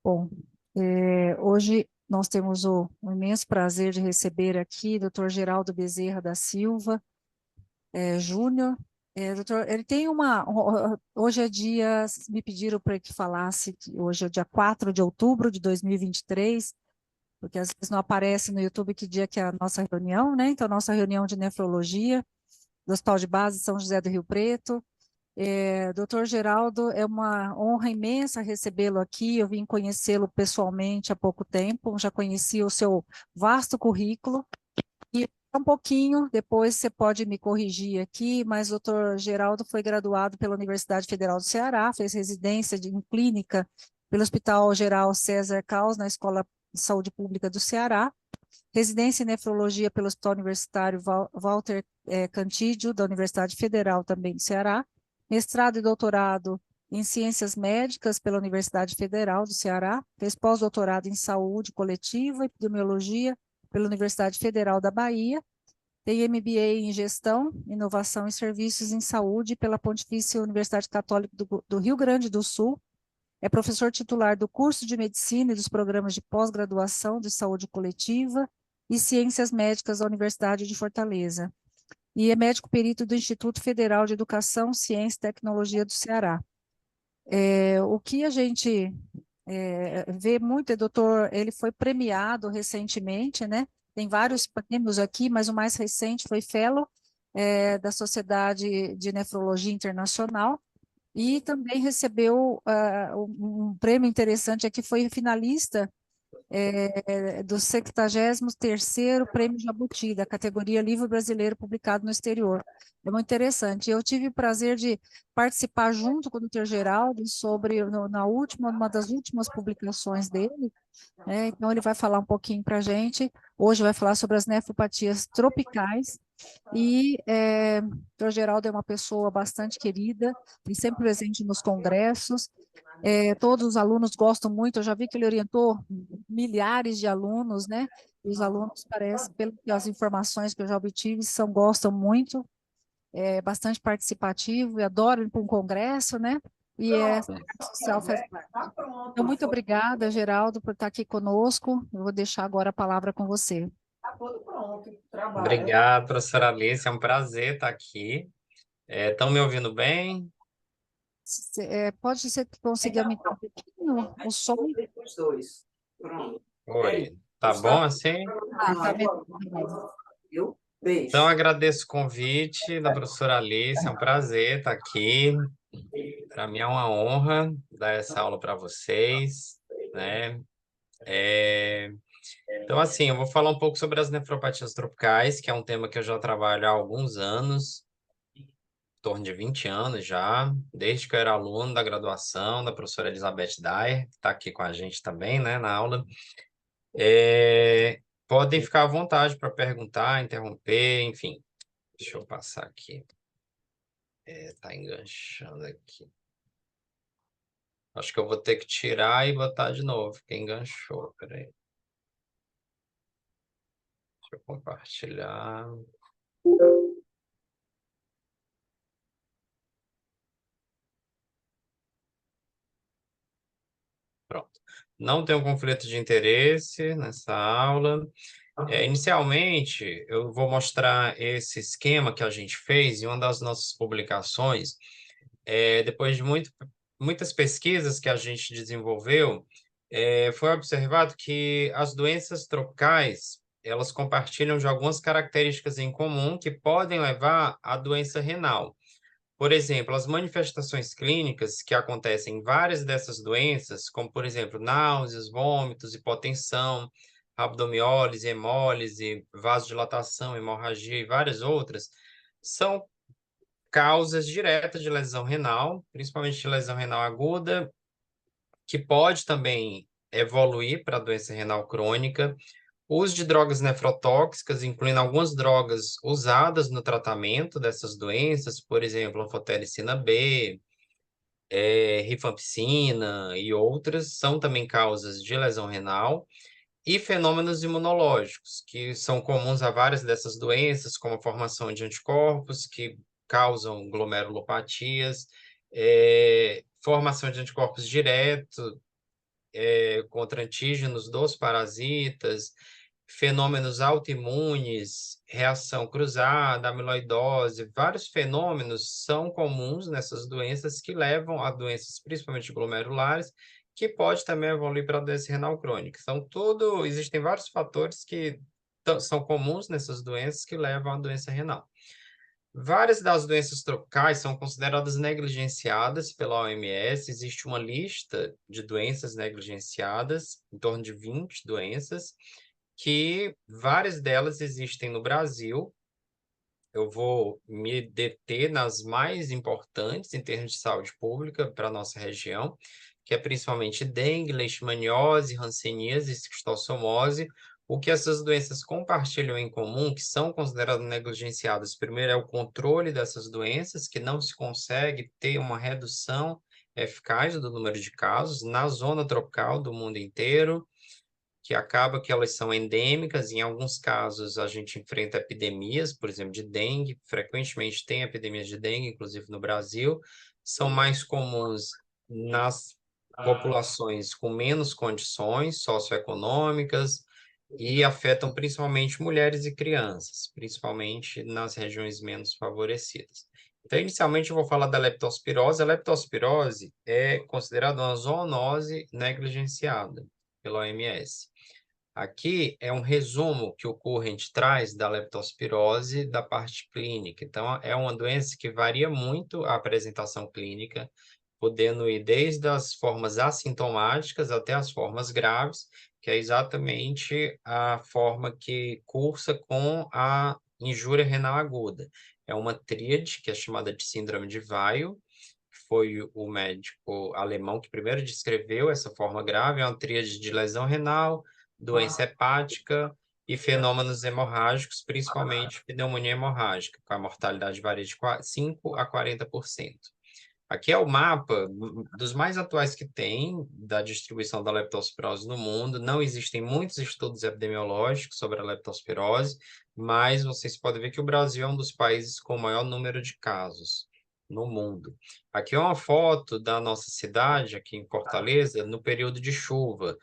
Bom, hoje nós temos o imenso prazer de receber aqui o Dr. Geraldo Bezerra da Silva, Júnior. Doutor, ele tem hoje é dia, me pediram para que falasse, que hoje é o dia 4 de outubro de 2023, porque às vezes não aparece no YouTube que dia que é a nossa reunião, né? Então, nossa reunião de nefrologia do Hospital de Base São José do Rio Preto. Doutor Geraldo, é uma honra imensa recebê-lo aqui. Eu vim conhecê-lo pessoalmente há pouco tempo, já conheci o seu vasto currículo. E um pouquinho, depois você pode me corrigir aqui, mas o doutor Geraldo foi graduado pela Universidade Federal do Ceará, fez residência em clínica pelo Hospital Geral César Caus, na Escola de Saúde Pública do Ceará, residência em nefrologia pelo Hospital Universitário Walter Cantídio, da Universidade Federal também do Ceará, mestrado e doutorado em Ciências Médicas pela Universidade Federal do Ceará, fez pós-doutorado em Saúde Coletiva e Epidemiologia pela Universidade Federal da Bahia, tem MBA em Gestão, Inovação e Serviços em Saúde pela Pontifícia Universidade Católica do Rio Grande do Sul, é professor titular do curso de Medicina e dos programas de pós-graduação de Saúde Coletiva e Ciências Médicas da Universidade de Fortaleza, e é médico perito do Instituto Federal de Educação, Ciência e Tecnologia do Ceará. O que a gente vê muito, doutor, ele foi premiado recentemente, né? Tem vários prêmios aqui, mas o mais recente foi Fellow da Sociedade de Nefrologia Internacional, e também recebeu um prêmio interessante aqui, foi finalista do 73º Prêmio Jabuti, da categoria Livro Brasileiro publicado no exterior. É muito interessante. Eu tive o prazer de participar junto com o Dr. Geraldo sobre, uma das últimas publicações dele, né? Então ele vai falar um pouquinho para a gente. Hoje vai falar sobre as nefropatias tropicais, e o Dr. Geraldo é uma pessoa bastante querida, tem sempre presente nos congressos, todos os alunos gostam muito, eu já vi que ele orientou milhares de alunos, né? E os alunos, parece, pelas informações que eu já obtive, gostam muito, é bastante participativo, e adoram ir para um congresso, né? E essa parte social faz parte. Então, muito obrigada, Geraldo, por estar aqui conosco. Eu vou deixar agora a palavra com você. Obrigado, professora Alice. É um prazer estar aqui. Estão me ouvindo bem? Pode ser que consiga aumentar um pouquinho o som? Oi. Tá bom assim? Tá melhor. Então, agradeço o convite da professora Alice. É um prazer estar aqui. Para mim é uma honra dar essa aula para vocês, né? Então, assim, eu vou falar um pouco sobre as nefropatias tropicais, que é um tema que eu já trabalho há alguns anos, em torno de 20 anos já, desde que eu era aluno da graduação da professora Elizabeth Dyer, que está aqui com a gente também, né, na aula. Podem ficar à vontade para perguntar, interromper, enfim. Deixa eu passar aqui. Tá enganchando aqui. Acho que eu vou ter que tirar e botar de novo, porque enganchou. Peraí. Deixa eu compartilhar. Pronto. Não tenho conflito de interesse nessa aula. Inicialmente, eu vou mostrar esse esquema que a gente fez em uma das nossas publicações. Depois de muitas pesquisas que a gente desenvolveu, foi observado que as doenças tropicais, elas compartilham de algumas características em comum que podem levar à doença renal. Por exemplo, as manifestações clínicas que acontecem em várias dessas doenças, como, por exemplo, náuseas, vômitos, hipotensão, rabdomiólise, hemólise, vasodilatação, hemorragia e várias outras, são causas diretas de lesão renal, principalmente de lesão renal aguda, que pode também evoluir para a doença renal crônica. O uso de drogas nefrotóxicas, incluindo algumas drogas usadas no tratamento dessas doenças, por exemplo, anfotericina B, rifampicina e outras, são também causas de lesão renal. E fenômenos imunológicos, que são comuns a várias dessas doenças, como a formação de anticorpos, que causam glomerulopatias, formação de anticorpos direto contra antígenos dos parasitas, fenômenos autoimunes, reação cruzada, amiloidose, vários fenômenos são comuns nessas doenças que levam a doenças principalmente glomerulares, que pode também evoluir para a doença renal crônica. Então, existem vários fatores que são comuns nessas doenças que levam à doença renal. Várias das doenças tropicais são consideradas negligenciadas pela OMS. Existe uma lista de doenças negligenciadas, em torno de 20 doenças, que várias delas existem no Brasil. Eu vou me deter nas mais importantes em termos de saúde pública para a nossa região, que é principalmente dengue, leishmaniose, hanseníase e esquistossomose. O que essas doenças compartilham em comum, que são consideradas negligenciadas, primeiro é o controle dessas doenças, que não se consegue ter uma redução eficaz do número de casos na zona tropical do mundo inteiro, que acaba que elas são endêmicas. Em alguns casos, a gente enfrenta epidemias, por exemplo, de dengue. Frequentemente tem epidemias de dengue, inclusive no Brasil. São mais comuns nas populações com menos condições socioeconômicas e afetam principalmente mulheres e crianças, principalmente nas regiões menos favorecidas. Então, inicialmente, eu vou falar da leptospirose. A leptospirose é considerada uma zoonose negligenciada pela OMS. Aqui é um resumo que o Current traz da leptospirose da parte clínica. Então, é uma doença que varia muito a apresentação clínica, podendo ir desde as formas assintomáticas até as formas graves, que é exatamente a forma que cursa com a injúria renal aguda. É uma tríade que é chamada de síndrome de Weill, que foi o médico alemão que primeiro descreveu essa forma grave. É uma tríade de lesão renal, doença hepática e fenômenos hemorrágicos, principalmente pneumonia hemorrágica, com a mortalidade varia de 5 a 40%. Aqui é o mapa dos mais atuais que tem da distribuição da leptospirose no mundo. Não existem muitos estudos epidemiológicos sobre a leptospirose, mas vocês podem ver que o Brasil é um dos países com o maior número de casos no mundo. Aqui é uma foto da nossa cidade, aqui em Fortaleza, no período de chuva,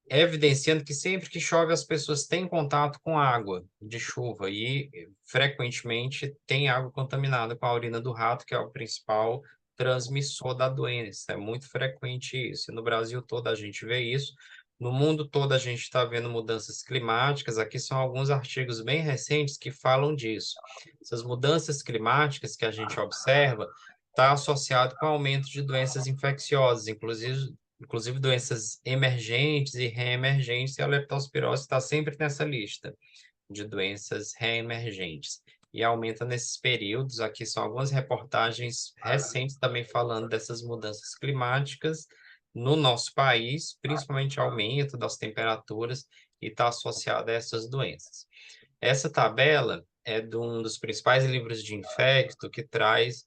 evidenciando que sempre que chove as pessoas têm contato com água de chuva e frequentemente tem água contaminada com a urina do rato, que é o principal transmissor da doença. É muito frequente isso. E no Brasil todo a gente vê isso. No mundo todo a gente está vendo mudanças climáticas. Aqui são alguns artigos bem recentes que falam disso. Essas mudanças climáticas que a gente observa está associado com o aumento de doenças infecciosas, inclusive doenças emergentes e reemergentes, e a leptospirose está sempre nessa lista de doenças reemergentes. E aumenta nesses períodos. Aqui são algumas reportagens recentes também falando dessas mudanças climáticas no nosso país, principalmente aumento das temperaturas, e está associada a essas doenças. Essa tabela é de um dos principais livros de infecto que traz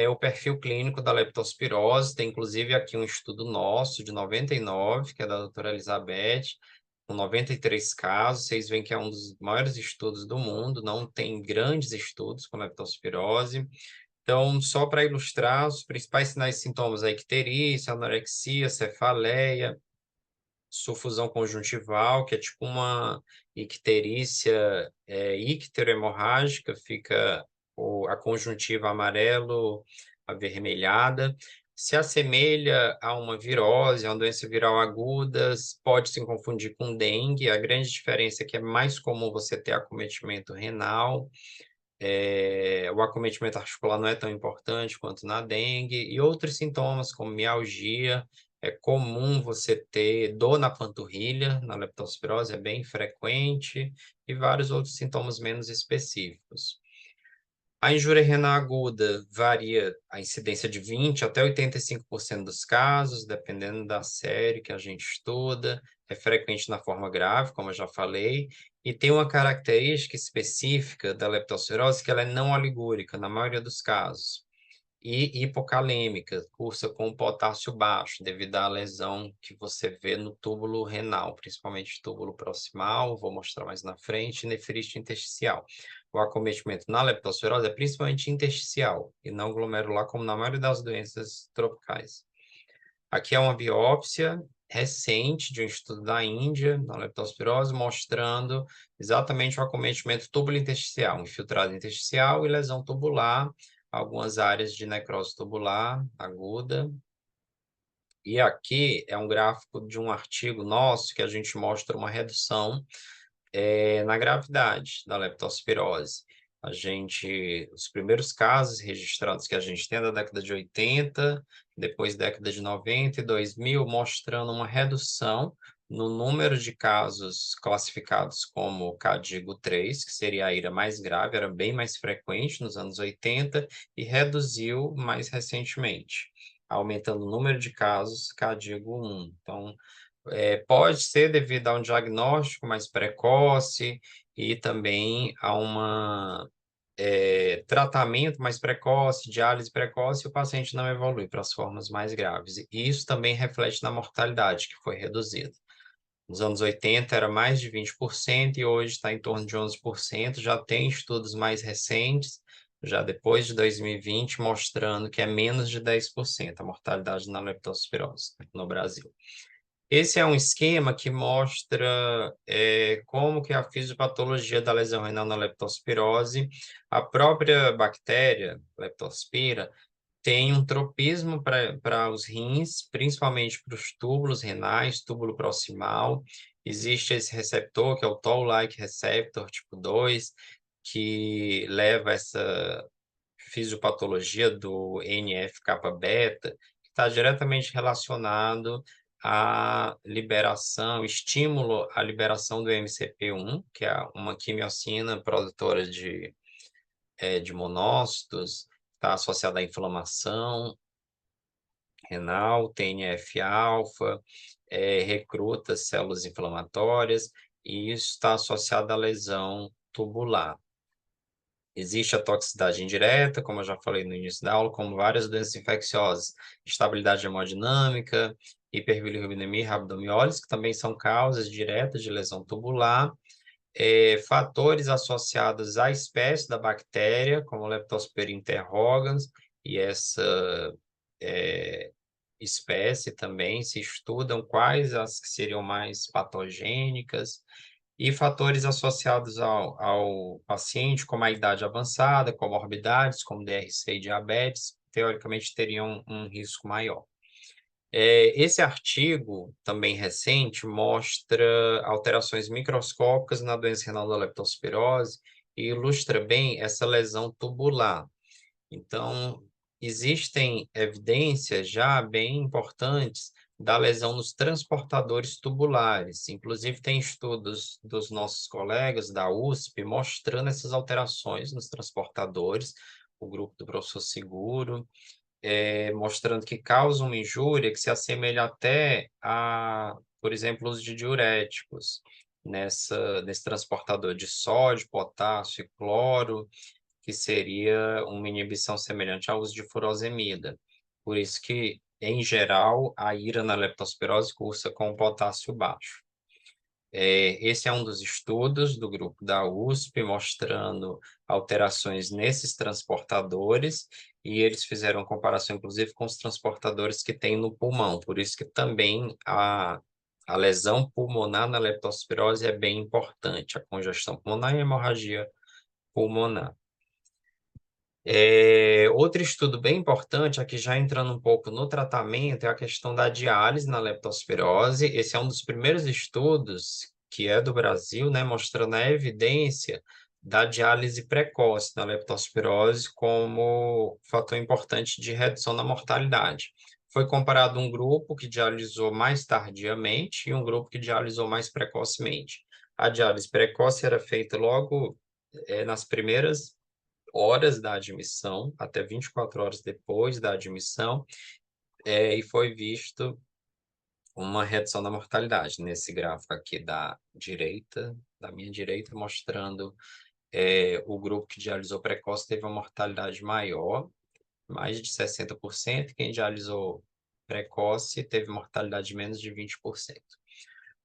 o perfil clínico da leptospirose. Tem inclusive aqui um estudo nosso de 99, que é da doutora Elizabeth, com 93 casos. Vocês veem que é um dos maiores estudos do mundo, não tem grandes estudos com leptospirose. Então, só para ilustrar, os principais sinais e sintomas: a icterícia, anorexia, cefaleia, sufusão conjuntival, que é tipo uma icterícia icterohemorrágica, fica a conjuntiva amarelo avermelhada, se assemelha a uma virose, a uma doença viral aguda, pode se confundir com dengue. A grande diferença é que é mais comum você ter acometimento renal, o acometimento articular não é tão importante quanto na dengue, e outros sintomas como mialgia. É comum você ter dor na panturrilha, na leptospirose é bem frequente, e vários outros sintomas menos específicos. A injúria renal aguda varia a incidência de 20 até 85% dos casos, dependendo da série que a gente estuda. É frequente na forma grave, como eu já falei, e tem uma característica específica da leptospirose, que ela é não oligúrica na maioria dos casos, e hipocalêmica, cursa com potássio baixo, devido à lesão que você vê no túbulo renal, principalmente túbulo proximal, vou mostrar mais na frente, e nefrite intersticial. O acometimento na leptospirose é principalmente intersticial e não glomerular, como na maioria das doenças tropicais. Aqui é uma biópsia recente de um estudo da Índia, na leptospirose, mostrando exatamente o acometimento tubulointersticial, infiltrado intersticial e lesão tubular, algumas áreas de necrose tubular aguda. E aqui é um gráfico de um artigo nosso que a gente mostra uma redução na gravidade da leptospirose. Os primeiros casos registrados que a gente tem é da década de 80, depois década de 90 e 2000, mostrando uma redução no número de casos classificados como CADIGO 3, que seria a ira mais grave, era bem mais frequente nos anos 80 e reduziu mais recentemente, aumentando o número de casos CADIGO 1. Então, pode ser devido a um diagnóstico mais precoce e também a tratamento mais precoce, diálise precoce, e o paciente não evolui para as formas mais graves. E isso também reflete na mortalidade, que foi reduzida. Nos anos 80 era mais de 20% e hoje está em torno de 11%. Já tem estudos mais recentes, já depois de 2020, mostrando que é menos de 10% a mortalidade na leptospirose no Brasil. Esse é um esquema que mostra como que a fisiopatologia da lesão renal na leptospirose, a própria bactéria, Leptospira, tem um tropismo para os rins, principalmente para os túbulos renais, túbulo proximal. Existe esse receptor, que é o Toll-like receptor tipo 2, que leva essa fisiopatologia do NF-kappa-beta, que está diretamente relacionado à liberação, estímulo à liberação do MCP1, que é uma quimiocina produtora de monócitos, está associada à inflamação renal, TNF-alfa, recruta células inflamatórias, e isso está associado à lesão tubular. Existe a toxicidade indireta, como eu já falei no início da aula, como várias doenças infecciosas, estabilidade hemodinâmica, hiperbilirubinemia e rabdomiólise, que também são causas diretas de lesão tubular, fatores associados à espécie da bactéria, como Leptospira interrogans, e essa espécie também se estudam quais as que seriam mais patogênicas, e fatores associados ao paciente, como a idade avançada, comorbidades, como DRC e diabetes, teoricamente teriam um risco maior. Esse artigo, também recente, mostra alterações microscópicas na doença renal da leptospirose e ilustra bem essa lesão tubular. Então, existem evidências já bem importantes da lesão nos transportadores tubulares. Inclusive, tem estudos dos nossos colegas da USP mostrando essas alterações nos transportadores, o grupo do professor Seguro, mostrando que causa uma injúria que se assemelha até a, por exemplo, o uso de diuréticos nesse transportador de sódio, potássio e cloro, que seria uma inibição semelhante ao uso de furosemida. Por isso que, em geral, a ira na leptospirose cursa com potássio baixo. Esse é um dos estudos do grupo da USP, mostrando alterações nesses transportadores, e eles fizeram comparação, inclusive, com os transportadores que tem no pulmão. Por isso que também a lesão pulmonar na leptospirose é bem importante, a congestão pulmonar e a hemorragia pulmonar. Outro estudo bem importante, aqui já entrando um pouco no tratamento, é a questão da diálise na leptospirose. Esse é um dos primeiros estudos, que é do Brasil, né, mostrando a evidência da diálise precoce na leptospirose como fator importante de redução da mortalidade. Foi comparado um grupo que dialisou mais tardiamente e um grupo que dialisou mais precocemente. A diálise precoce era feita logo nas primeiras horas da admissão, até 24 horas depois da admissão, e foi visto uma redução da mortalidade nesse gráfico aqui da direita, da minha direita, mostrando o grupo que dialisou precoce teve uma mortalidade maior, mais de 60%, quem dialisou precoce teve mortalidade de menos de 20%.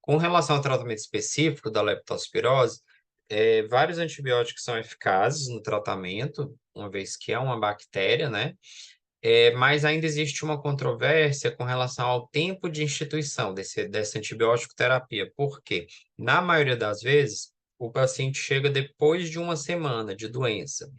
Com relação ao tratamento específico da leptospirose, vários antibióticos são eficazes no tratamento, uma vez que é uma bactéria, né? Mas ainda existe uma controvérsia com relação ao tempo de instituição dessa antibiótico terapia. Por quê? Na maioria das vezes, o paciente chega depois de uma semana de doença,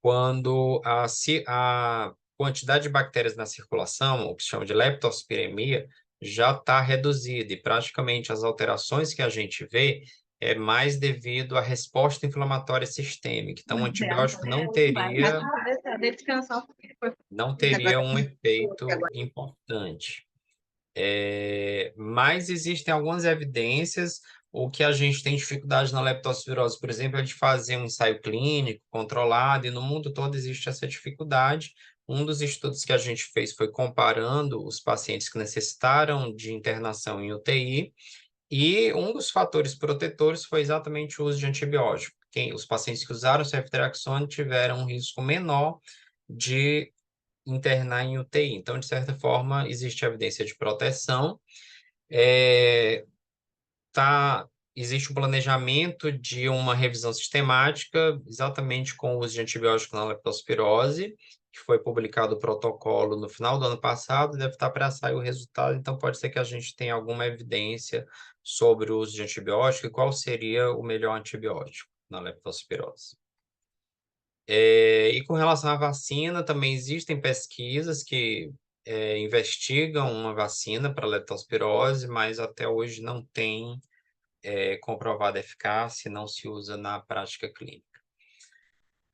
quando a quantidade de bactérias na circulação, o que se chama de leptospiremia, já está reduzida e praticamente as alterações que a gente vê é mais devido à resposta inflamatória sistêmica. Então, o antibiótico não teria um efeito importante. Mas existem algumas evidências. O que a gente tem dificuldade na leptospirose, por exemplo, é de fazer um ensaio clínico controlado, e no mundo todo existe essa dificuldade. Um dos estudos que a gente fez foi comparando os pacientes que necessitaram de internação em UTI, e um dos fatores protetores foi exatamente o uso de antibiótico. Os pacientes que usaram ceftriaxone tiveram um risco menor de internar em UTI. Então, de certa forma, existe evidência de proteção. É, Existe um planejamento de uma revisão sistemática, exatamente com o uso de antibiótico na leptospirose, que foi publicado o protocolo no final do ano passado, deve estar para sair o resultado, então pode ser que a gente tenha alguma evidência sobre o uso de antibiótico e qual seria o melhor antibiótico na leptospirose. E com relação à vacina, também existem pesquisas que investigam uma vacina para leptospirose, mas até hoje não tem comprovada eficácia e não se usa na prática clínica.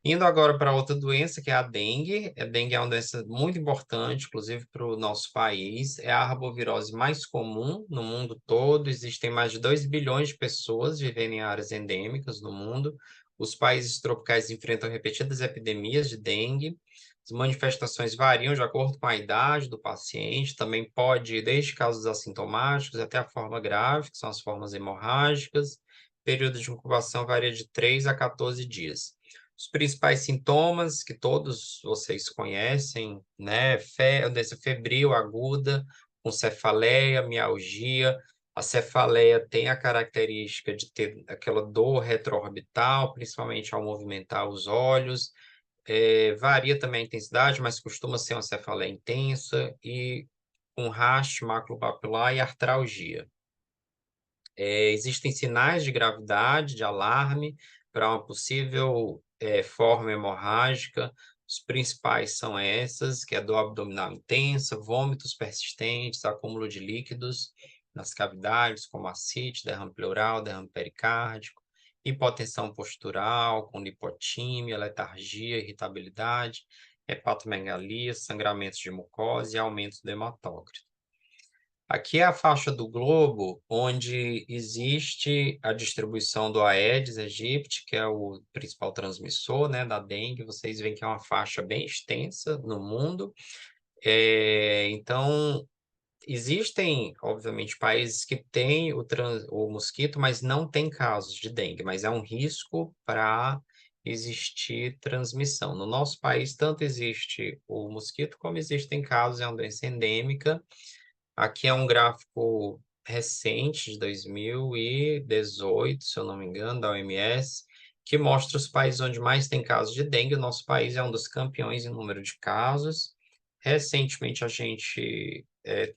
Indo agora para outra doença, que é a dengue. A dengue é uma doença muito importante, inclusive para o nosso país. É a arbovirose mais comum no mundo todo. Existem mais de 2 bilhões de pessoas vivendo em áreas endêmicas no mundo. Os países tropicais enfrentam repetidas epidemias de dengue. As manifestações variam de acordo com a idade do paciente. Também pode ir desde casos assintomáticos até a forma grave, que são as formas hemorrágicas. O período de incubação varia de 3 a 14 dias. Os principais sintomas que todos vocês conhecem, né? Doença febril aguda, com cefaleia, mialgia. A cefaleia tem a característica de ter aquela dor retroorbital, principalmente ao movimentar os olhos. Varia também a intensidade, mas costuma ser uma cefaleia intensa e com raste maculopapular e artralgia. Existem sinais de gravidade, de alarme para uma possível forma hemorrágica. Os principais são essas, que é dor abdominal intensa, vômitos persistentes, acúmulo de líquidos nas cavidades, como ascite, derrame pleural, derrame pericárdico, hipotensão postural, com lipotímia, letargia, irritabilidade, hepatomegalia, sangramentos de mucosa e aumento do hematócrito. Aqui é a faixa do globo onde existe a distribuição do Aedes aegypti, que é o principal transmissor, né, da dengue. Vocês veem que é uma faixa bem extensa no mundo. Então, existem, obviamente, países que têm o mosquito, mas não tem casos de dengue, mas é um risco para existir transmissão. No nosso país, tanto existe o mosquito, como existem casos, é uma doença endêmica. Aqui é um gráfico recente, de 2018, se eu não me engano, da OMS, que mostra os países onde mais tem casos de dengue. O nosso país é um dos campeões em número de casos. Recentemente, a gente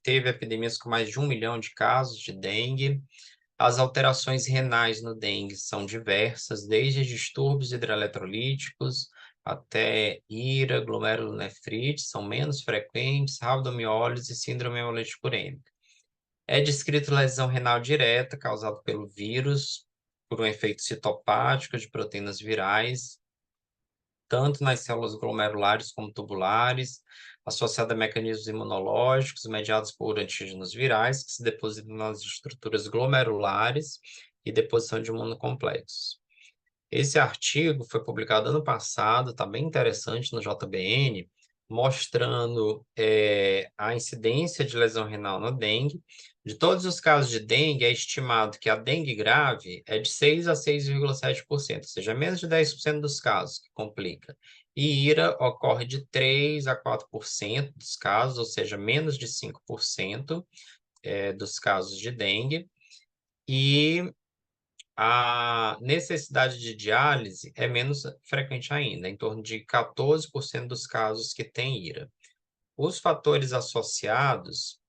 teve epidemias com mais de 1 milhão de casos de dengue. As alterações renais no dengue são diversas, desde distúrbios hidroeletrolíticos até IRA, glomerulonefrite, são menos frequentes, rabdomiólise e síndrome hemolítica urêmica. É descrito lesão renal direta causada pelo vírus, por um efeito citopático de proteínas virais, tanto nas células glomerulares como tubulares, associada a mecanismos imunológicos mediados por antígenos virais que se depositam nas estruturas glomerulares e deposição de imunocomplexos. Esse artigo foi publicado ano passado, está bem interessante no JBN, mostrando a incidência de lesão renal na dengue. De todos os casos de dengue, é estimado que a dengue grave é de 6 a 6,7%, ou seja, menos de 10% dos casos que complica. E IRA ocorre de 3 a 4% dos casos, ou seja, menos de 5% dos casos de dengue. E a necessidade de diálise é menos frequente ainda, em torno de 14% dos casos que têm IRA. Os fatores associados,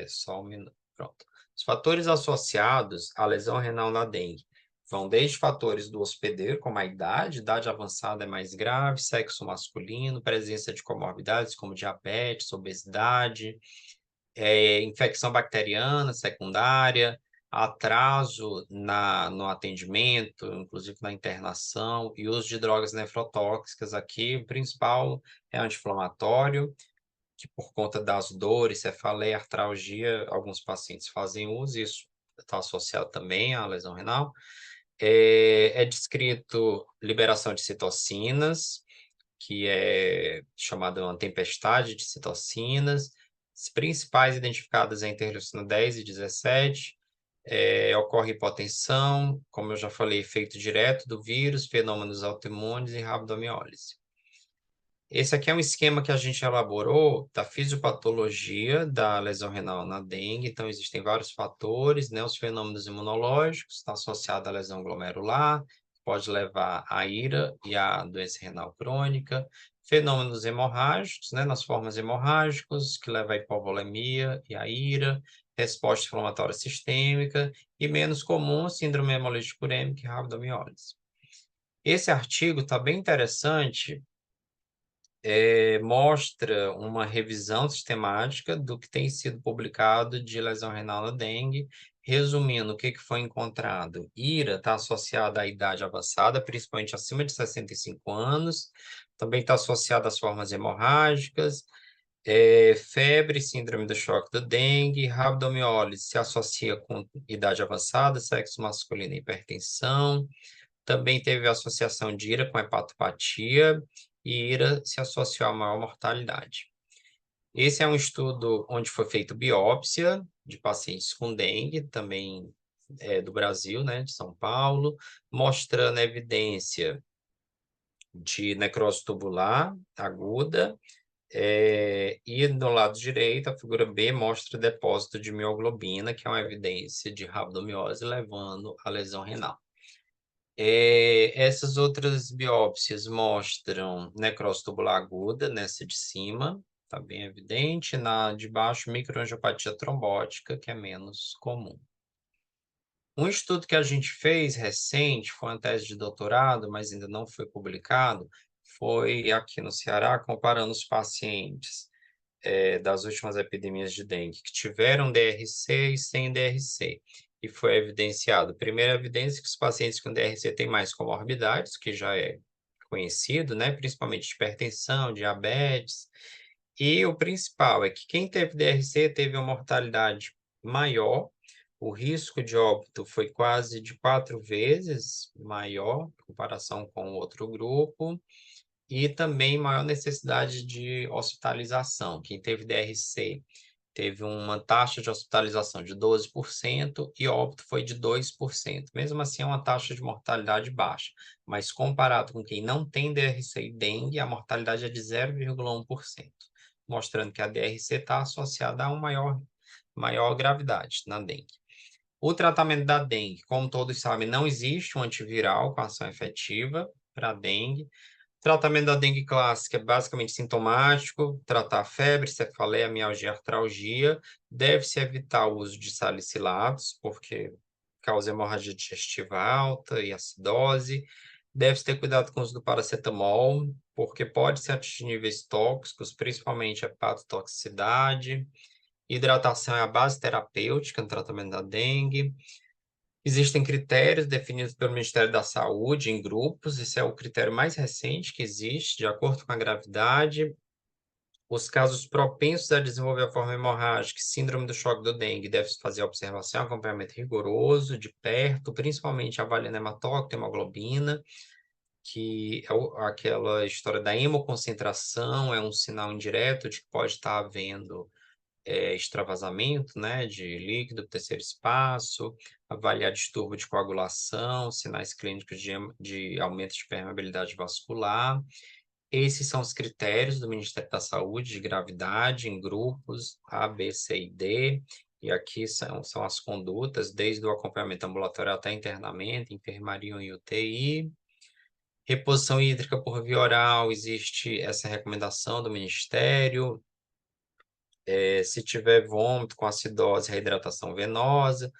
só um minuto, pronto. Os fatores associados à lesão renal na dengue vão desde fatores do hospedeiro, como a idade avançada é mais grave, sexo masculino, presença de comorbidades como diabetes, obesidade, infecção bacteriana secundária, atraso no atendimento, inclusive na internação, e uso de drogas nefrotóxicas aqui. O principal é anti-inflamatório, que por conta das dores, cefaleia, artralgia, alguns pacientes fazem uso, isso está associado também à lesão renal. É descrito liberação de citocinas, que é chamada uma tempestade de citocinas. As principais identificadas é a interleucina 10 e 17. Ocorre hipotensão, como eu já falei, efeito direto do vírus, fenômenos autoimunes e rabdomiólise. Esse aqui é um esquema que a gente elaborou da fisiopatologia da lesão renal na dengue. Então, existem vários fatores, né? Os fenômenos imunológicos, está associado à lesão glomerular, pode levar à IRA e à doença renal crônica. Fenômenos hemorrágicos, né? Nas formas hemorrágicas, que leva à hipovolemia e à IRA. Resposta inflamatória sistêmica. E menos comum, síndrome hemolítica urêmica e rabdomiólise. Esse artigo está bem interessante, mostra uma revisão sistemática do que tem sido publicado de lesão renal na dengue. Resumindo, o que foi encontrado? IRA está associada à idade avançada, principalmente acima de 65 anos. Também está associada às formas hemorrágicas, febre, síndrome do choque do dengue, rabdomiólise se associa com idade avançada, sexo masculino e hipertensão. Também teve associação de IRA com hepatopatia, e IRA se associou a maior mortalidade. Esse é um estudo onde foi feita biópsia de pacientes com dengue, também do Brasil, né, de São Paulo, mostrando evidência de necrose tubular aguda, e no lado direito, a figura B mostra depósito de mioglobina, que é uma evidência de rabdomiólise levando à lesão renal. Essas outras biópsias mostram necrose tubular aguda, nessa de cima, está bem evidente. Na de baixo, microangiopatia trombótica, que é menos comum. Um estudo que a gente fez recente, foi uma tese de doutorado, mas ainda não foi publicado, foi aqui no Ceará, comparando os pacientes das últimas epidemias de dengue, que tiveram DRC e sem DRC. E foi evidenciado, primeira evidência, que os pacientes com DRC têm mais comorbidades, que já é conhecido, né? Principalmente hipertensão, diabetes. E o principal é que quem teve DRC teve uma mortalidade maior, o risco de óbito foi quase de 4 vezes maior em comparação com o outro grupo, e também maior necessidade de hospitalização. Quem teve DRC teve uma taxa de hospitalização de 12% e óbito foi de 2%. Mesmo assim, é uma taxa de mortalidade baixa, mas comparado com quem não tem DRC e dengue, a mortalidade é de 0,1%, mostrando que a DRC está associada a uma maior gravidade na dengue. O tratamento da dengue, como todos sabem, não existe um antiviral com ação efetiva para a dengue. Tratamento da dengue clássica é basicamente sintomático, tratar febre, cefaleia, mialgia, artralgia. Deve-se evitar o uso de salicilatos, porque causa hemorragia digestiva alta e acidose. Deve-se ter cuidado com o uso do paracetamol, porque pode se atingir níveis tóxicos, principalmente hepatotoxicidade. Hidratação é a base terapêutica no tratamento da dengue. Existem critérios definidos pelo Ministério da Saúde em grupos, esse é o critério mais recente que existe, de acordo com a gravidade. Os casos propensos a desenvolver a forma hemorrágica, síndrome do choque do dengue, deve-se fazer observação e acompanhamento rigoroso, de perto, principalmente avaliando hematócrito, hemoglobina, que é aquela história da hemoconcentração, é um sinal indireto de que pode estar havendo extravasamento, né, de líquido do terceiro espaço, avaliar distúrbio de coagulação, sinais clínicos de aumento de permeabilidade vascular. Esses são os critérios do Ministério da Saúde de gravidade em grupos A, B, C e D. E aqui são as condutas, desde o acompanhamento ambulatorial até internamento, enfermaria e UTI. Reposição hídrica por via oral, existe essa recomendação do Ministério. Se tiver vômito com acidose, reidratação venosa.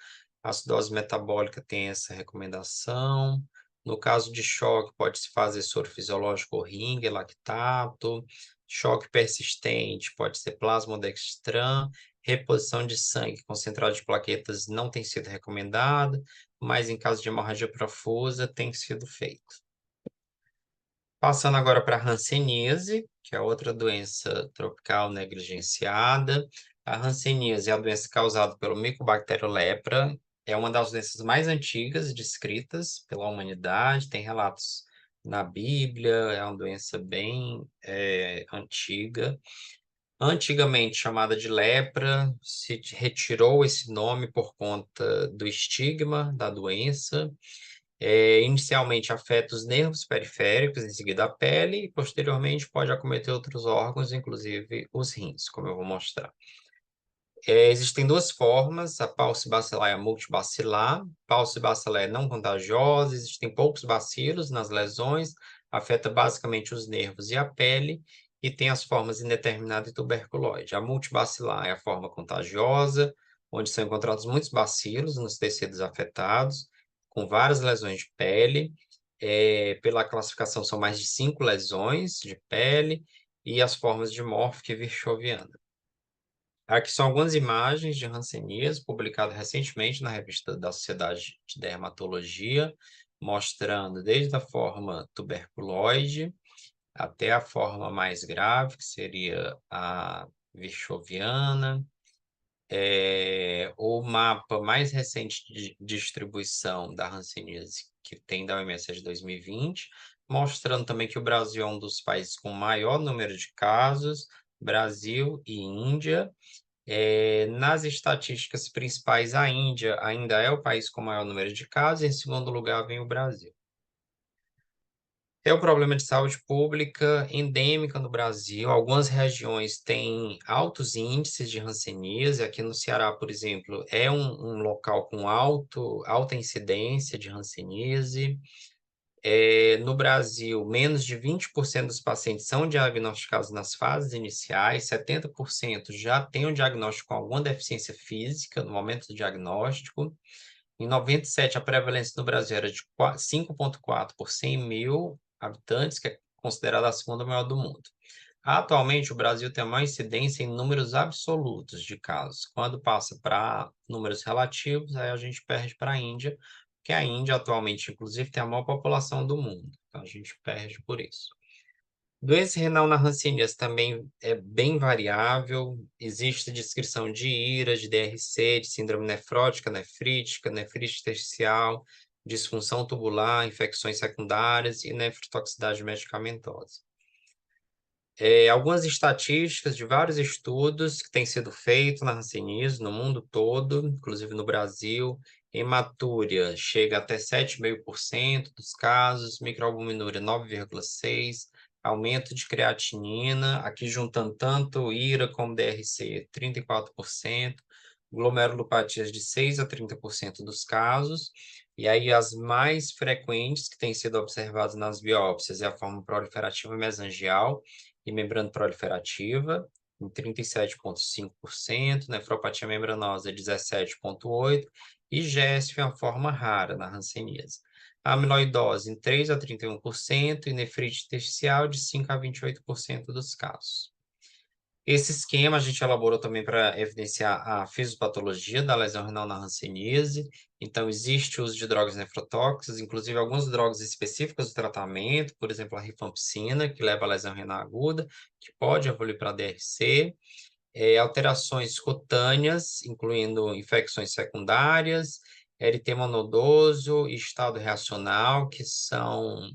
Acidose metabólica tem essa recomendação. No caso de choque, pode-se fazer soro fisiológico ou ringue, lactato. Choque persistente, pode ser plasmodextran. Reposição de sangue concentrado de plaquetas não tem sido recomendada, mas em caso de hemorragia profusa tem sido feito. Passando agora para a hanseníase, que é outra doença tropical negligenciada. A hanseníase é a doença causada pelo Mycobacterium lepra, é uma das doenças mais antigas descritas pela humanidade, tem relatos na Bíblia, é uma doença bem antiga. Antigamente chamada de lepra, se retirou esse nome por conta do estigma da doença. Inicialmente afeta os nervos periféricos, em seguida a pele, e posteriormente pode acometer outros órgãos, inclusive os rins, como eu vou mostrar. Existem duas formas, a paucibacilar e a multibacilar. Paucibacilar é não contagiosa, existem poucos bacilos nas lesões, afeta basicamente os nervos e a pele, e tem as formas indeterminada e tuberculose. A multibacilar é a forma contagiosa, onde são encontrados muitos bacilos nos tecidos afetados, com várias lesões de pele. Pela classificação, são mais de 5 lesões de pele, e as formas de Mórfica e Virchoviana. Aqui são algumas imagens de hanseníase publicadas recentemente na revista da Sociedade de Dermatologia, mostrando desde a forma tuberculoide até a forma mais grave, que seria a virchoviana. O mapa mais recente de distribuição da hanseníase, que tem da OMS de 2020, mostrando também que o Brasil é um dos países com maior número de casos, Brasil e Índia. Nas estatísticas principais, a Índia ainda é o país com maior número de casos, e em segundo lugar vem o Brasil. É um problema de saúde pública endêmica no Brasil. Algumas regiões têm altos índices de hanseníase. Aqui no Ceará, por exemplo, é um local com alta incidência de hanseníase. No Brasil, menos de 20% dos pacientes são diagnosticados nas fases iniciais, 70% já têm um diagnóstico com alguma deficiência física no momento do diagnóstico. Em 97, a prevalência no Brasil era de 5,4 por 100 mil habitantes, que é considerada a segunda maior do mundo. Atualmente, o Brasil tem a maior incidência em números absolutos de casos. Quando passa para números relativos, aí a gente perde para a Índia, porque a Índia atualmente, inclusive, tem a maior população do mundo. Então, a gente perde por isso. Doença renal na hanseníase também é bem variável. Existe descrição de IRA, de DRC, de síndrome nefrótica, nefrítica, nefrite intersticial, disfunção tubular, infecções secundárias e nefrotoxicidade medicamentosa. Algumas estatísticas de vários estudos que têm sido feitos na hanseníase no mundo todo, inclusive no Brasil. Hematúria chega até 7,5% dos casos, microalbuminúria 9,6%, aumento de creatinina, aqui juntando tanto IRA como DRC, 34%, glomerulopatias de 6 a 30% dos casos, e aí as mais frequentes que têm sido observadas nas biópsias é a forma proliferativa mesangial e membrana proliferativa, em 37,5%, nefropatia membranosa 17,8%, e GESF é uma forma rara na hanseníase. A amiloidose em 3 a 31% e nefrite intersticial de 5 a 28% dos casos. Esse esquema a gente elaborou também para evidenciar a fisiopatologia da lesão renal na hanseníase. Então, existe o uso de drogas nefrotóxicas, inclusive algumas drogas específicas do tratamento, por exemplo, a rifampicina, que leva à lesão renal aguda, que pode evoluir para DRC. Alterações cutâneas, incluindo infecções secundárias, eritema nodoso e estado reacional, que são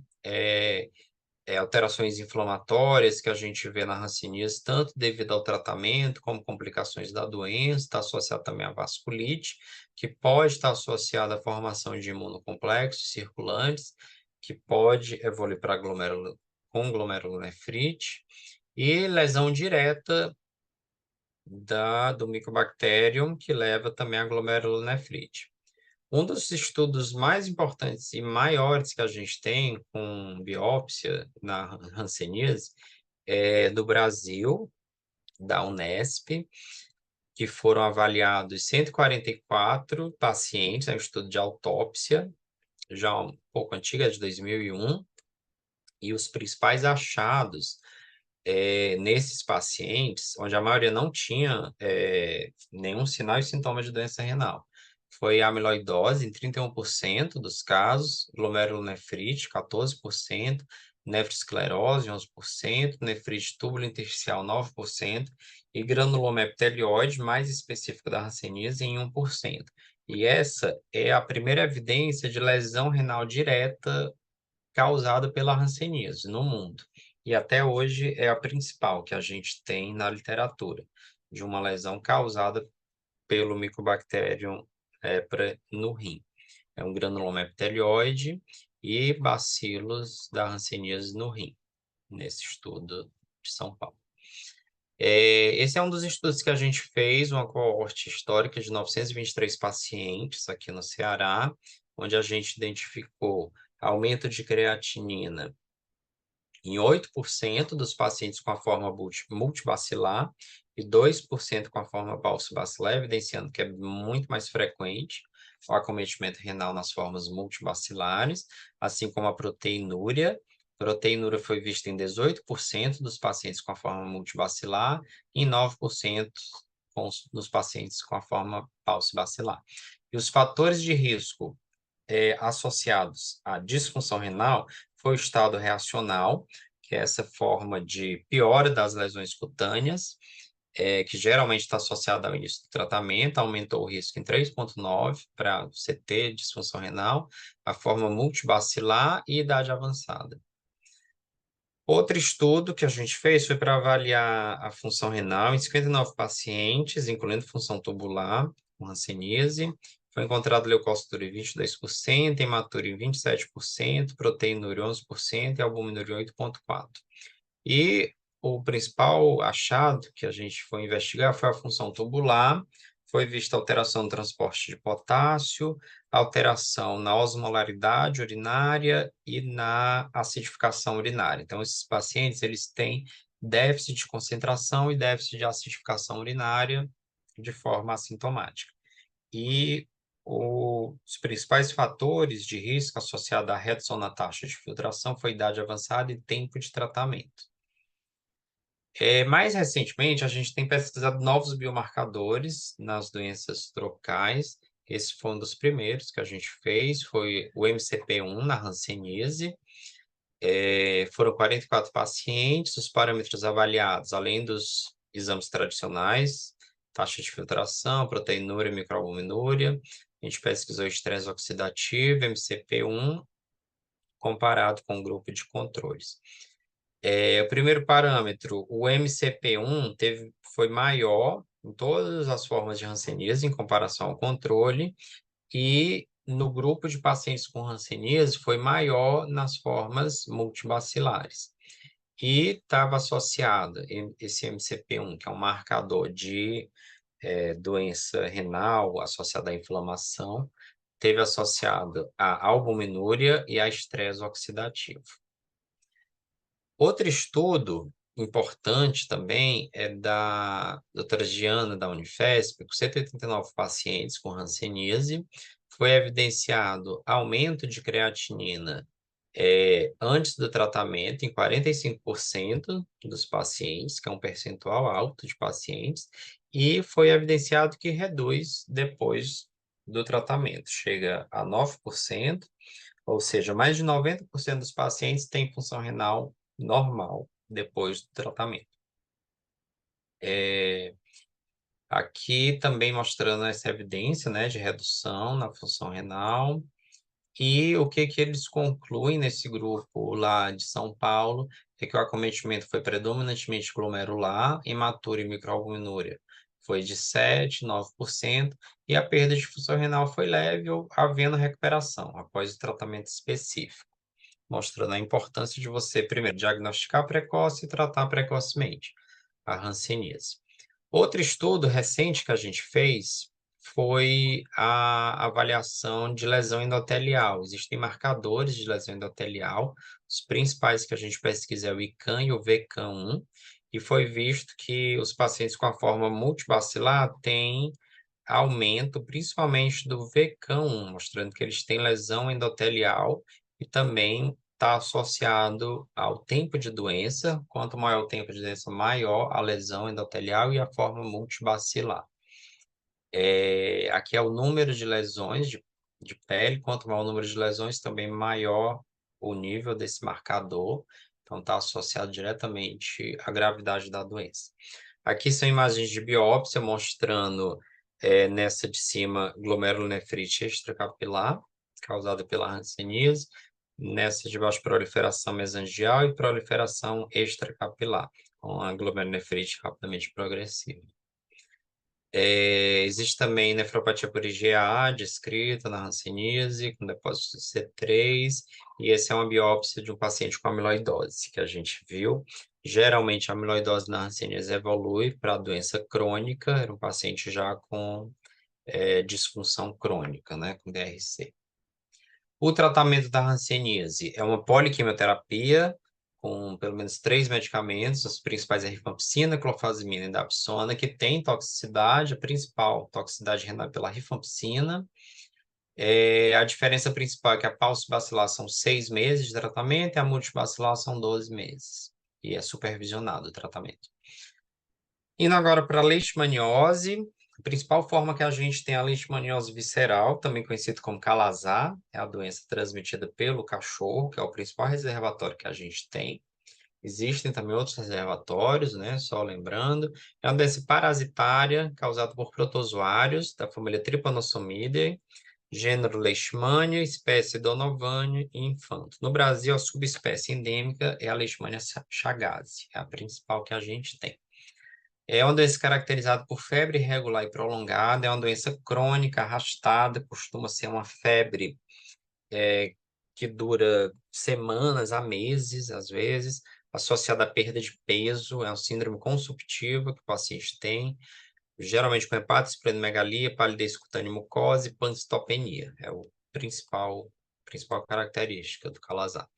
alterações inflamatórias que a gente vê na hanseníase, tanto devido ao tratamento como complicações da doença, está associado também à vasculite, que pode estar associada à formação de imunocomplexos circulantes, que pode evoluir para glomerulonefrite, e lesão direta do Mycobacterium, que leva também à glomerulonefrite. Um dos estudos mais importantes e maiores que a gente tem com biópsia na hanseníase é do Brasil, da Unesp, que foram avaliados 144 pacientes, é um estudo de autópsia, já um pouco antigo, é de 2001, e os principais achados nesses pacientes, onde a maioria não tinha nenhum sinal e sintoma de doença renal, foi amiloidose em 31% dos casos, glomerulonefrite, 14%, nefroesclerose, 11%, nefrite túbulo-intersticial, 9%, e granuloma epitelioide, mais específico da hanseníase, em 1%. E essa é a primeira evidência de lesão renal direta causada pela hanseníase no mundo. E até hoje é a principal que a gente tem na literatura, de uma lesão causada pelo Mycobacterium no rim. É um granuloma epitelioide e bacilos da hanseníase no rim, nesse estudo de São Paulo. Esse é um dos estudos que a gente fez, uma coorte histórica de 923 pacientes aqui no Ceará, onde a gente identificou aumento de creatinina em 8% dos pacientes com a forma multibacilar e 2% com a forma bacilar, evidenciando que é muito mais frequente o acometimento renal nas formas multibacilares, assim como a proteinúria. A proteinúria foi vista em 18% dos pacientes com a forma multibacilar e em 9% nos pacientes com a forma paucibacilar. E os fatores de risco associados à disfunção renal foi o estado reacional, que é essa forma de piora das lesões cutâneas, que geralmente está associada ao início do tratamento, aumentou o risco em 3,9 para você ter disfunção renal, a forma multibacilar e idade avançada. Outro estudo que a gente fez foi para avaliar a função renal em 59 pacientes, incluindo função tubular, com hanseníase. Foi encontrado leucócito em 22%, hematúria em 27%, proteinúria 11% e albuminúria 8,4%. E o principal achado que a gente foi investigar foi a função tubular, foi vista alteração no transporte de potássio, alteração na osmolaridade urinária e na acidificação urinária. Então, esses pacientes, eles têm déficit de concentração e déficit de acidificação urinária de forma assintomática. E os principais fatores de risco associados à redução na taxa de filtração foi idade avançada e tempo de tratamento. Mais recentemente, a gente tem pesquisado novos biomarcadores nas doenças tropicais. Esse foi um dos primeiros que a gente fez, foi o MCP1 na hanseníase. Foram 44 pacientes, os parâmetros avaliados, além dos exames tradicionais, taxa de filtração, proteinúria, microalbuminúria. A gente pesquisou estresse oxidativo, MCP1, comparado com o grupo de controles. O primeiro parâmetro, o MCP1, foi maior em todas as formas de hanseníase em comparação ao controle, e no grupo de pacientes com hanseníase foi maior nas formas multibacilares. E estava associado, esse MCP1, que é um marcador de doença renal associada à inflamação, teve associado a albuminúria e a estresse oxidativo. Outro estudo importante também é da doutora Giana, da Unifesp, com 189 pacientes com hanseníase, foi evidenciado aumento de creatinina antes do tratamento em 45% dos pacientes, que é um percentual alto de pacientes, e foi evidenciado que reduz depois do tratamento, chega a 9%, ou seja, mais de 90% dos pacientes têm função renal normal depois do tratamento. Aqui também mostrando essa evidência, né, de redução na função renal. E o que eles concluem nesse grupo lá de São Paulo é que o acometimento foi predominantemente glomerular, hematúria e microalbuminúria foi de 7%, 9%, e a perda de função renal foi leve, havendo recuperação após o tratamento específico, mostrando a importância de você, primeiro, diagnosticar precoce e tratar precocemente a hanseníase. Outro estudo recente que a gente fez foi a avaliação de lesão endotelial. Existem marcadores de lesão endotelial, os principais que a gente pesquisa é o ICAM e o VCAM1, e foi visto que os pacientes com a forma multibacilar têm aumento, principalmente do VCAM1, mostrando que eles têm lesão endotelial e também está associado ao tempo de doença. Quanto maior o tempo de doença, maior a lesão endotelial e a forma multibacilar. Aqui é o número de lesões de pele, quanto maior o número de lesões, também maior o nível desse marcador, então está associado diretamente à gravidade da doença. Aqui são imagens de biópsia mostrando, nessa de cima, glomerulonefrite extracapilar, causada pela hanseníase, nessa de baixo, proliferação mesangial e proliferação extracapilar, com a glomerulonefrite rapidamente progressiva. Existe também nefropatia por IgA descrita na hanseníase, com depósito de C3, e essa é uma biópsia de um paciente com amiloidose, que a gente viu. Geralmente, a amiloidose na hanseníase evolui para a doença crônica, era um paciente já com disfunção crônica, né, com DRC. O tratamento da hanseníase é uma poliquimioterapia, com pelo menos 3 medicamentos, os principais é a rifampicina, clofazimina e dapsona, que tem toxicidade, a principal toxicidade renal pela rifampicina. A diferença principal é que a paucibacilar são 6 meses de tratamento e a multibacilar são 12 meses. E é supervisionado o tratamento. Indo agora para a leishmaniose, a principal forma que a gente tem a leishmaniose visceral, também conhecido como calazar, é a doença transmitida pelo cachorro, que é o principal reservatório que a gente tem. Existem também outros reservatórios, né? Só lembrando. É uma doença parasitária causada por protozoários da família Trypanosomidae, gênero Leishmania, espécie Donovania e infanto. No Brasil, a subespécie endêmica é a Leishmania chagas, é a principal que a gente tem. É uma doença caracterizada por febre irregular e prolongada, é uma doença crônica, arrastada, costuma ser uma febre que dura semanas a meses, às vezes, associada à perda de peso, é um síndrome consumptiva que o paciente tem, geralmente com hepatite, esplenomegalia, palidez cutânea mucosa e pancitopenia. É o principal característica do calazar.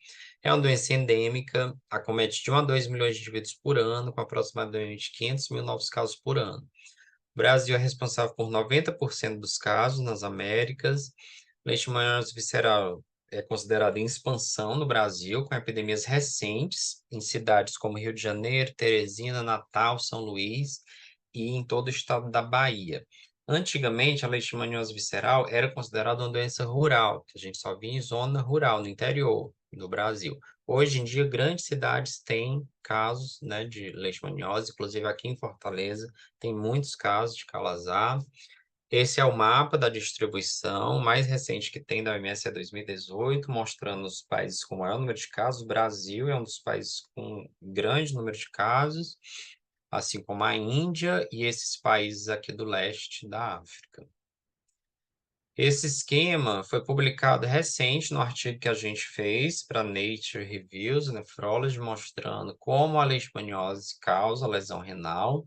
É uma doença endêmica, acomete de 1 a 2 milhões de indivíduos por ano, com aproximadamente 500 mil novos casos por ano. O Brasil é responsável por 90% dos casos nas Américas. Leishmaniose visceral é considerada em expansão no Brasil, com epidemias recentes em cidades como Rio de Janeiro, Teresina, Natal, São Luís e em todo o estado da Bahia. Antigamente, a leishmaniose visceral era considerada uma doença rural, que a gente só via em zona rural, no interior do Brasil. Hoje em dia, grandes cidades têm casos, né, de leishmaniose, inclusive aqui em Fortaleza, tem muitos casos de calazar. Esse é o mapa da distribuição, o mais recente que tem da OMS é 2018, mostrando os países com maior número de casos. O Brasil é um dos países com grande número de casos, assim como a Índia e esses países aqui do leste da África. Esse esquema foi publicado recente no artigo que a gente fez para Nature Reviews Nephrology, mostrando como a leishmaniose causa lesão renal.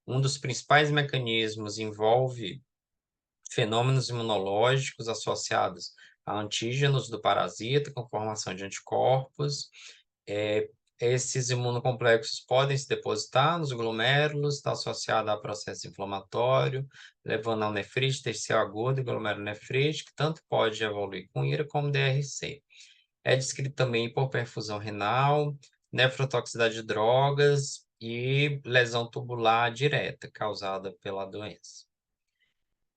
Um dos principais mecanismos envolve fenômenos imunológicos associados a antígenos do parasita, com formação de anticorpos. Esses imunocomplexos podem se depositar nos glomérulos, está associado a processo inflamatório, levando a nefrite tercial aguda e glomerulonefrite, que tanto pode evoluir com IRA como DRC. É descrito também por perfusão renal, nefrotoxicidade de drogas e lesão tubular direta causada pela doença.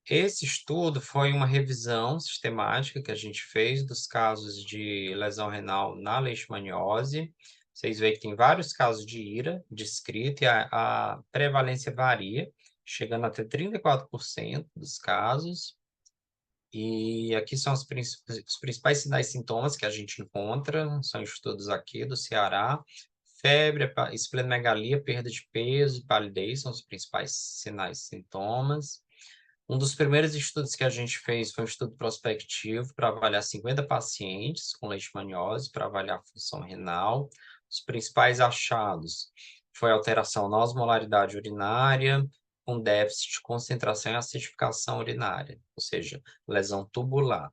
Esse estudo foi uma revisão sistemática que a gente fez dos casos de lesão renal na leishmaniose. Vocês veem que tem vários casos de IRA descrito e a prevalência varia, chegando até 34% dos casos. E aqui são os principais sinais e sintomas que a gente encontra, são estudos aqui do Ceará. Febre, esplenomegalia, perda de peso e palidez são os principais sinais e sintomas. Um dos primeiros estudos que a gente fez foi um estudo prospectivo para avaliar 50 pacientes com leishmaniose, para avaliar a função renal. Os principais achados foi alteração na osmolaridade urinária, com déficit de concentração e acidificação urinária, ou seja, lesão tubular.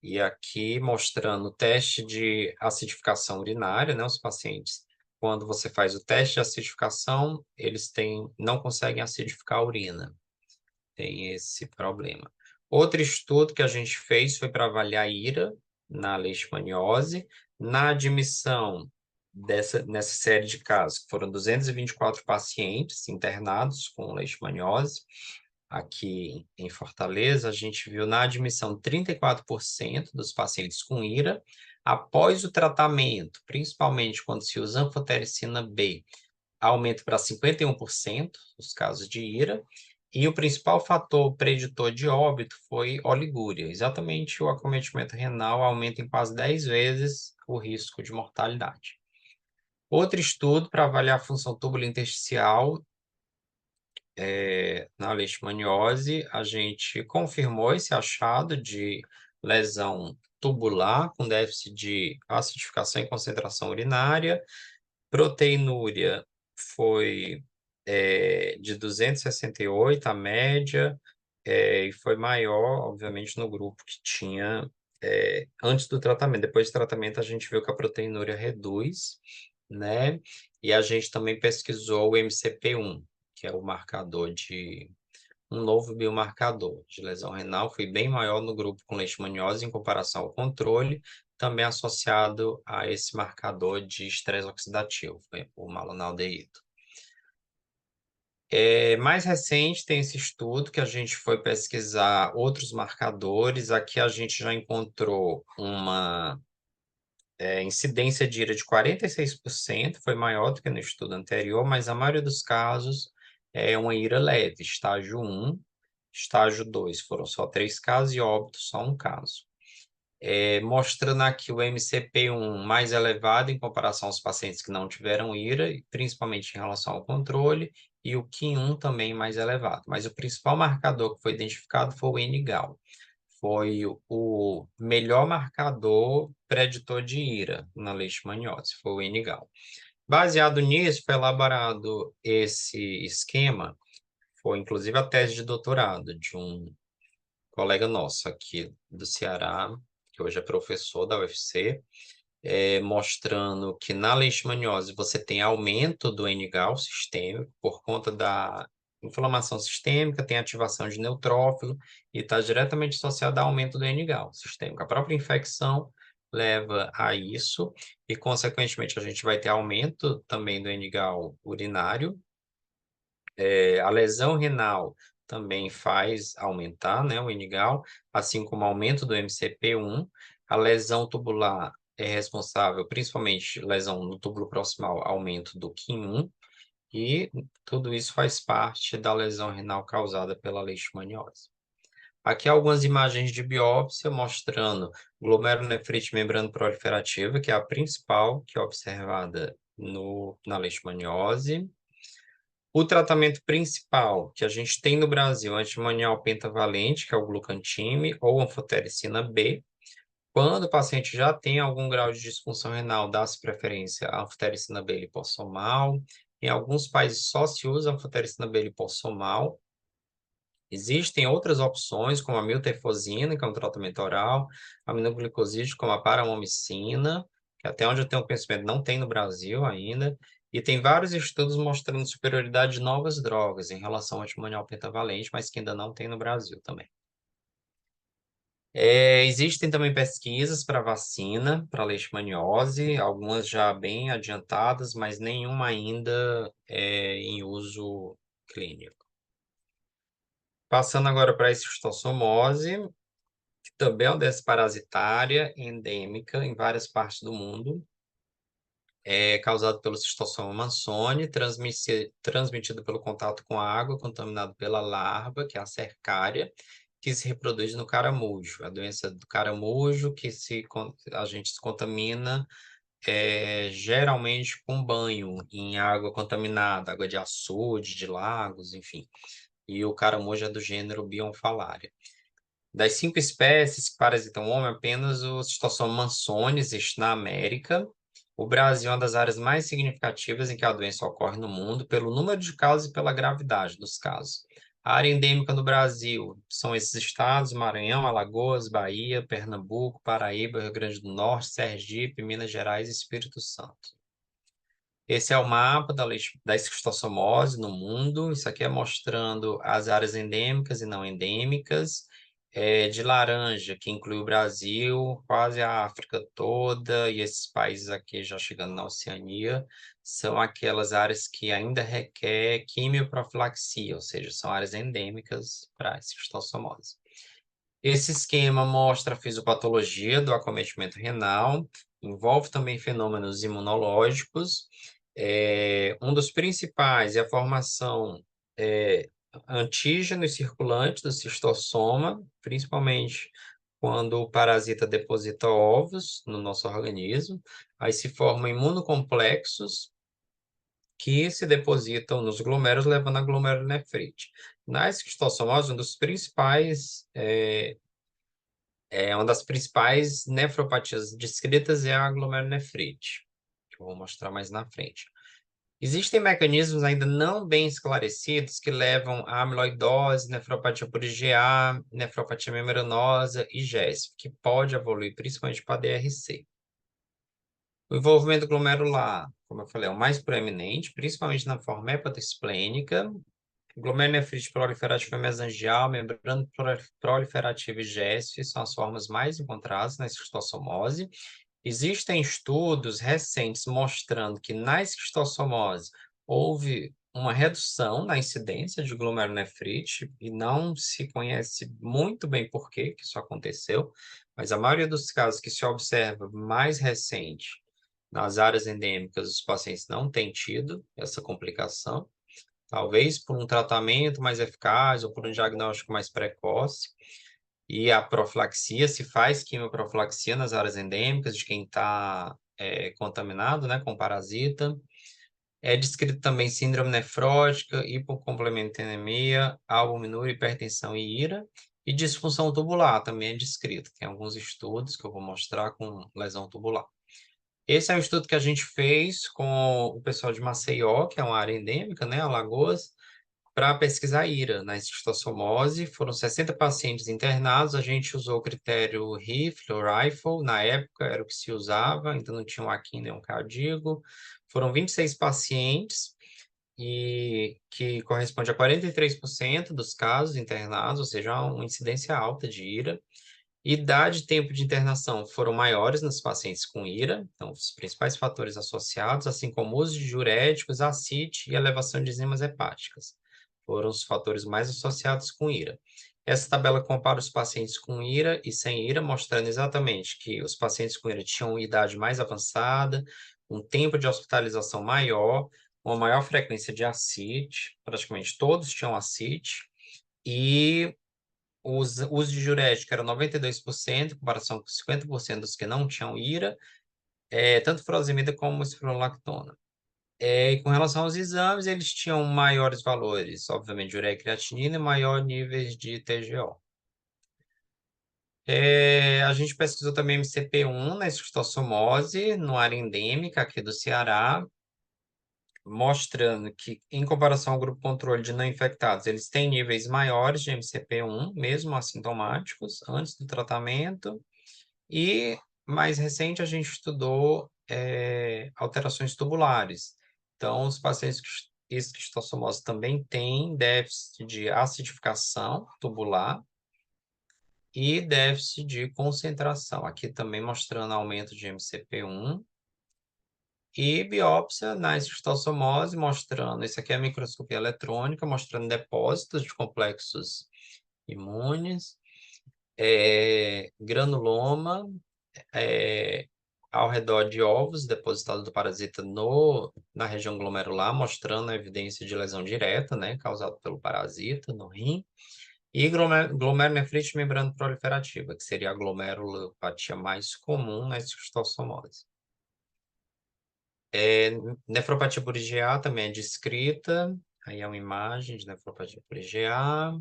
E aqui mostrando o teste de acidificação urinária, né? Os pacientes, quando você faz o teste de acidificação, eles não conseguem acidificar a urina. Tem esse problema. Outro estudo que a gente fez foi para avaliar a IRA na leishmaniose. Na admissão nessa série de casos, que foram 224 pacientes internados com leishmaniose, aqui em Fortaleza, a gente viu na admissão 34% dos pacientes com IRA após o tratamento, principalmente quando se usa anfotericina B, aumento para 51% os casos de IRA, e o principal fator preditor de óbito foi oligúria. Exatamente o acometimento renal aumenta em quase 10 vezes o risco de mortalidade. Outro estudo para avaliar a função tubulointersticial na leishmaniose, a gente confirmou esse achado de lesão tubular com déficit de acidificação e concentração urinária. Proteinúria foi de 268 a média, e foi maior, obviamente, no grupo que tinha antes do tratamento. Depois do tratamento, a gente viu que a proteinúria reduz, né? E a gente também pesquisou o MCP1, que é o marcador de um novo biomarcador de lesão renal, foi bem maior no grupo com leishmaniose em comparação ao controle, também associado a esse marcador de estresse oxidativo, o malonaldeído. Mais recente tem esse estudo que a gente foi pesquisar outros marcadores. Aqui a gente já encontrou uma incidência de IRA de 46%, foi maior do que no estudo anterior, mas a maioria dos casos é uma IRA leve, estágio 1, estágio 2 foram só 3 casos e óbito só um caso. Mostrando aqui o MCP1 mais elevado em comparação aos pacientes que não tiveram IRA, principalmente em relação ao controle, e o KIM1 também mais elevado. Mas o principal marcador que foi identificado foi o N-Gal. Foi o melhor marcador preditor de IRA na leishmaniose, foi o N-Gal. Baseado nisso, foi elaborado esse esquema, foi inclusive a tese de doutorado de um colega nosso aqui do Ceará, que hoje é professor da UFC, mostrando que na leishmaniose você tem aumento do N-Gal sistêmico por conta da inflamação sistêmica, tem ativação de neutrófilo e está diretamente associado ao aumento do N-Gal sistêmico. A própria infecção leva a isso e, consequentemente, a gente vai ter aumento também do N-Gal urinário. A lesão renal também faz aumentar, né, o N-Gal, assim como o aumento do MCP1. A lesão tubular é responsável, principalmente lesão no túbulo proximal, aumento do KIM1, e tudo isso faz parte da lesão renal causada pela leishmaniose. Aqui algumas imagens de biópsia mostrando glomerulonefrite membrana proliferativa, que é a principal que é observada na leishmaniose. O tratamento principal que a gente tem no Brasil é antimonial pentavalente, que é o glucantime, ou anfotericina B. Quando o paciente já tem algum grau de disfunção renal, dá-se preferência à anfotericina B lipossomal. Em alguns países só se usa anfotericina B lipossomal. Existem outras opções, como a miltefosina, que é um tratamento oral, aminoglicosídeo, como a paramomicina, que até onde eu tenho conhecimento não tem no Brasil ainda, e tem vários estudos mostrando superioridade de novas drogas em relação ao antimonial pentavalente, mas que ainda não tem no Brasil também. Existem também pesquisas para vacina, para leishmaniose, algumas já bem adiantadas, mas nenhuma ainda em uso clínico. Passando agora para a esquistossomose, que também é uma doença parasitária endêmica em várias partes do mundo. É causado pelo Schistosoma mansoni, transmitido pelo contato com a água, contaminado pela larva, que é a cercária, que se reproduz no caramujo. A doença do caramujo, que a gente se contamina geralmente com banho em água contaminada, água de açude, de lagos, enfim. E o caramujo é do gênero Bionfalaria. Das 5 espécies que parasitam o homem, apenas o Schistosoma mansoni existe na América. O Brasil é uma das áreas mais significativas em que a doença ocorre no mundo pelo número de casos e pela gravidade dos casos. A área endêmica no Brasil são esses estados: Maranhão, Alagoas, Bahia, Pernambuco, Paraíba, Rio Grande do Norte, Sergipe, Minas Gerais e Espírito Santo. Esse é o mapa da esquistossomose no mundo. Isso aqui é mostrando as áreas endêmicas e não endêmicas. De laranja, que inclui o Brasil, quase a África toda, e esses países aqui já chegando na Oceania, são aquelas áreas que ainda requer quimioprofilaxia, ou seja, são áreas endêmicas para a esquistossomose. Esse esquema mostra a fisiopatologia do acometimento renal, envolve também fenômenos imunológicos. Um dos principais é a formação antígenos circulantes do cistossoma, principalmente quando o parasita deposita ovos no nosso organismo. Aí se formam imunocomplexos que se depositam nos glomérulos, levando a glomerulonefrite. Na esquistossomose, uma das principais nefropatias descritas é a glomerulonefrite, que eu vou mostrar mais na frente. Existem mecanismos ainda não bem esclarecidos que levam à amiloidose, nefropatia por IgA, nefropatia membranosa e GESF, que pode evoluir principalmente para DRC. O envolvimento glomerular, como eu falei, é o mais proeminente, principalmente na forma hepatosplênica. Glomerulonefrite proliferativa mesangial, membrana proliferativa e GESF são as formas mais encontradas na esquistossomose. Existem estudos recentes mostrando que na esquistossomose houve uma redução na incidência de glomerulonefrite e não se conhece muito bem por que isso aconteceu, mas a maioria dos casos que se observa mais recente nas áreas endêmicas, os pacientes não têm tido essa complicação, talvez por um tratamento mais eficaz ou por um diagnóstico mais precoce. E a profilaxia, se faz quimioprofilaxia nas áreas endêmicas de quem está contaminado, né, com parasita. É descrito também síndrome nefrótica, hipocomplementemia, albuminúria, hipertensão e ira. E disfunção tubular também é descrito. Tem alguns estudos que eu vou mostrar com lesão tubular. Esse é um estudo que a gente fez com o pessoal de Maceió, que é uma área endêmica, né, Alagoas, para pesquisar IRA na esquistossomose. Foram 60 pacientes internados, a gente usou o critério Rifle ou Rifle, na época era o que se usava, ainda não tinha um aqui nem um cardíaco. Foram 26 pacientes, e que corresponde a 43% dos casos internados, ou seja, uma incidência alta de IRA. Idade e tempo de internação foram maiores nos pacientes com IRA, então os principais fatores associados, assim como uso de diuréticos, ascite e elevação de enzimas hepáticas, foram os fatores mais associados com IRA. Essa tabela compara os pacientes com IRA e sem IRA, mostrando exatamente que os pacientes com IRA tinham idade mais avançada, um tempo de hospitalização maior, uma maior frequência de ascite, praticamente todos tinham ascite, e o uso de diurético era 92%, em comparação com 50% dos que não tinham IRA, tanto furosemida como espironolactona. E com relação aos exames, eles tinham maiores valores, obviamente, de ureia e creatinina e maior níveis de TGO. A gente pesquisou também MCP1 na esquistossomose, no área endêmica aqui do Ceará, mostrando que, em comparação ao grupo controle de não infectados, eles têm níveis maiores de MCP1, mesmo assintomáticos, antes do tratamento. E, mais recente, a gente estudou alterações tubulares. Então, os pacientes com esquistossomose também têm déficit de acidificação tubular e déficit de concentração. Aqui também mostrando aumento de MCP1. E biópsia na esquistossomose, mostrando, isso aqui é a microscopia eletrônica, mostrando depósitos de complexos imunes, granuloma ao redor de ovos depositados do parasita na região glomerular, mostrando a evidência de lesão direta, né, causada pelo parasita no rim, e glomerulonefrite membrana proliferativa, que seria a glomerulopatia mais comum na esquistossomose. Nefropatia por IgA também é descrita, aí é uma imagem de nefropatia por IgA,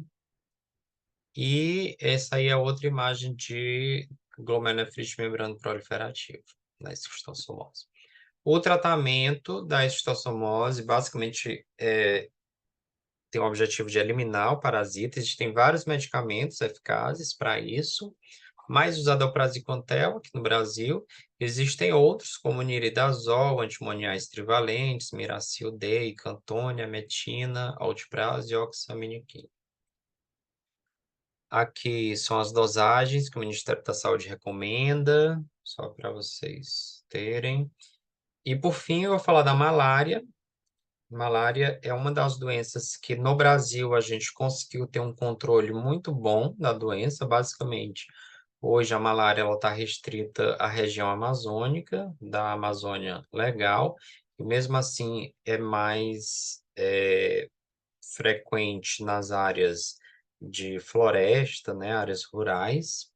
e essa aí é outra imagem de glomerulonefrite membrana proliferativa, na esquistossomose. O tratamento da esquistossomose, basicamente, tem o objetivo de eliminar o parasita. Existem vários medicamentos eficazes para isso, mais usado é o praziquantel aqui no Brasil. Existem outros, como nirida-azol, antimoniais trivalentes, miracil-D, cantônia, metina, altipraz e oxaminiquina. Aqui são as dosagens que o Ministério da Saúde recomenda, só para vocês terem. E, por fim, eu vou falar da malária. Malária é uma das doenças que no Brasil a gente conseguiu ter um controle muito bom da doença, basicamente. Hoje a malária está restrita à região amazônica, da Amazônia Legal, e mesmo assim é mais frequente nas áreas de floresta, né, áreas rurais.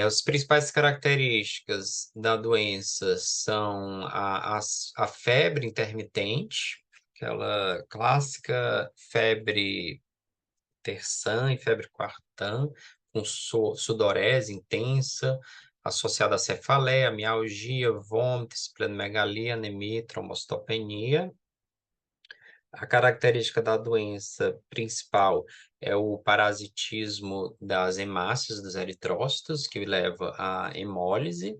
As principais características da doença são a febre intermitente, aquela clássica febre terçã e febre quartã, com sudorese intensa, associada a cefaleia, mialgia, vômito, esplenomegalia, anemia, trombocitopenia. A característica da doença principal é o parasitismo das hemácias dos eritrócitos, que leva à hemólise.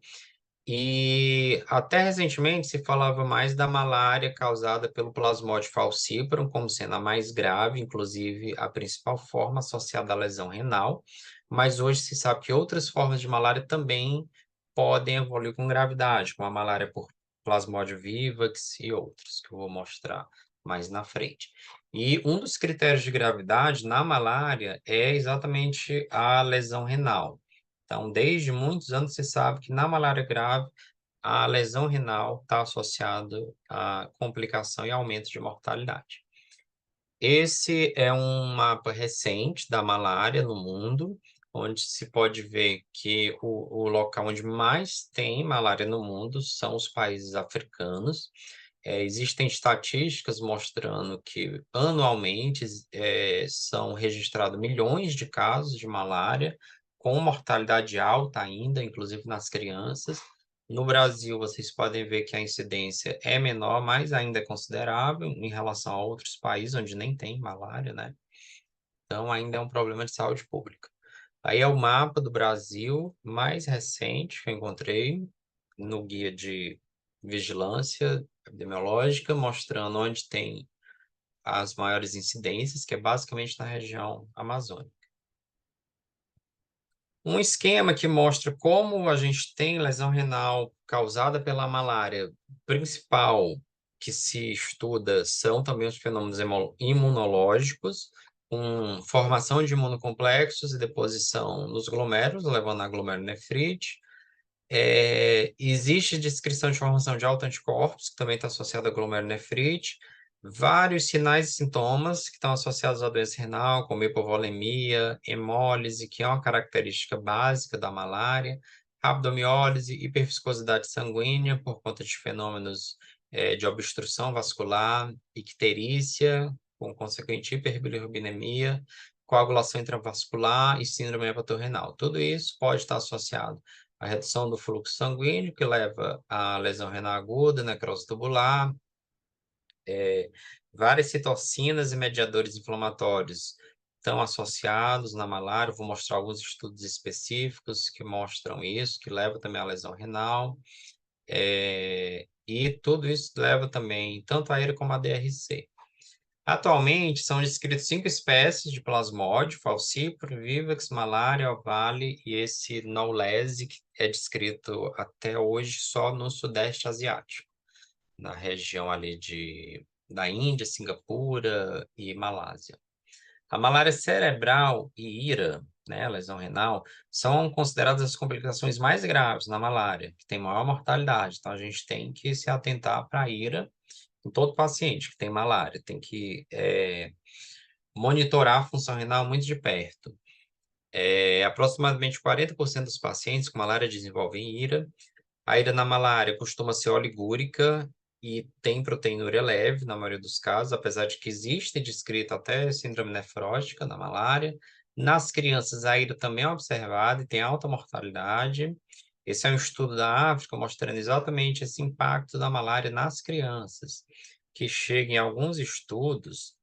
E até recentemente se falava mais da malária causada pelo Plasmodium falciparum como sendo a mais grave, inclusive a principal forma associada à lesão renal. Mas hoje se sabe que outras formas de malária também podem evoluir com gravidade, como a malária por Plasmodium vivax e outros, que eu vou mostrar mais na frente. E um dos critérios de gravidade na malária é exatamente a lesão renal. Então, desde muitos anos se sabe que na malária grave, a lesão renal está associada a complicação e aumento de mortalidade. Esse é um mapa recente da malária no mundo, onde se pode ver que o local onde mais tem malária no mundo são os países africanos. Existem estatísticas mostrando que anualmente são registrados milhões de casos de malária, com mortalidade alta ainda, inclusive nas crianças. No Brasil, vocês podem ver que a incidência é menor, mas ainda é considerável em relação a outros países onde nem tem malária, né? Então, ainda é um problema de saúde pública. Aí é o mapa do Brasil mais recente que eu encontrei no guia de vigilância epidemiológica, mostrando onde tem as maiores incidências, que é basicamente na região amazônica. Um esquema que mostra como a gente tem lesão renal causada pela malária, principal que se estuda são também os fenômenos imunológicos, com formação de imunocomplexos e deposição nos glomérulos, levando à glomerulonefrite. Existe descrição de formação de autoanticorpos, que também está associada à glomerulonefrite, vários sinais e sintomas que estão associados à doença renal, como hipovolemia, hemólise, que é uma característica básica da malária, rabdomiólise, hiperviscosidade sanguínea por conta de fenômenos de obstrução vascular, icterícia, com consequente hiperbilirrubinemia, coagulação intravascular e síndrome hepatorenal. Tudo isso pode estar associado a redução do fluxo sanguíneo, que leva à lesão renal aguda, necrose tubular, várias citocinas e mediadores inflamatórios estão associados na malária. Vou mostrar alguns estudos específicos que mostram isso, que leva também à lesão renal. E tudo isso leva também tanto a ERA como a DRC. Atualmente, são descritas 5 espécies de Plasmodium, falciparum, vivax, malária, ovale e esse Knowlese, que é descrito até hoje só no Sudeste Asiático, na região ali da Índia, Singapura e Malásia. A malária cerebral e IRA, né, lesão renal, são consideradas as complicações mais graves na malária, que tem maior mortalidade. Então, a gente tem que se atentar para a IRA em todo paciente que tem malária, tem que monitorar a função renal muito de perto. Aproximadamente 40% dos pacientes com malária desenvolvem IRA. A IRA na malária costuma ser oligúrica e tem proteinúria leve, na maioria dos casos, apesar de que existe descrita até síndrome nefrótica na malária. Nas crianças, a IRA também é observada e tem alta mortalidade. Esse é um estudo da África mostrando exatamente esse impacto da malária nas crianças, que chega em alguns estudos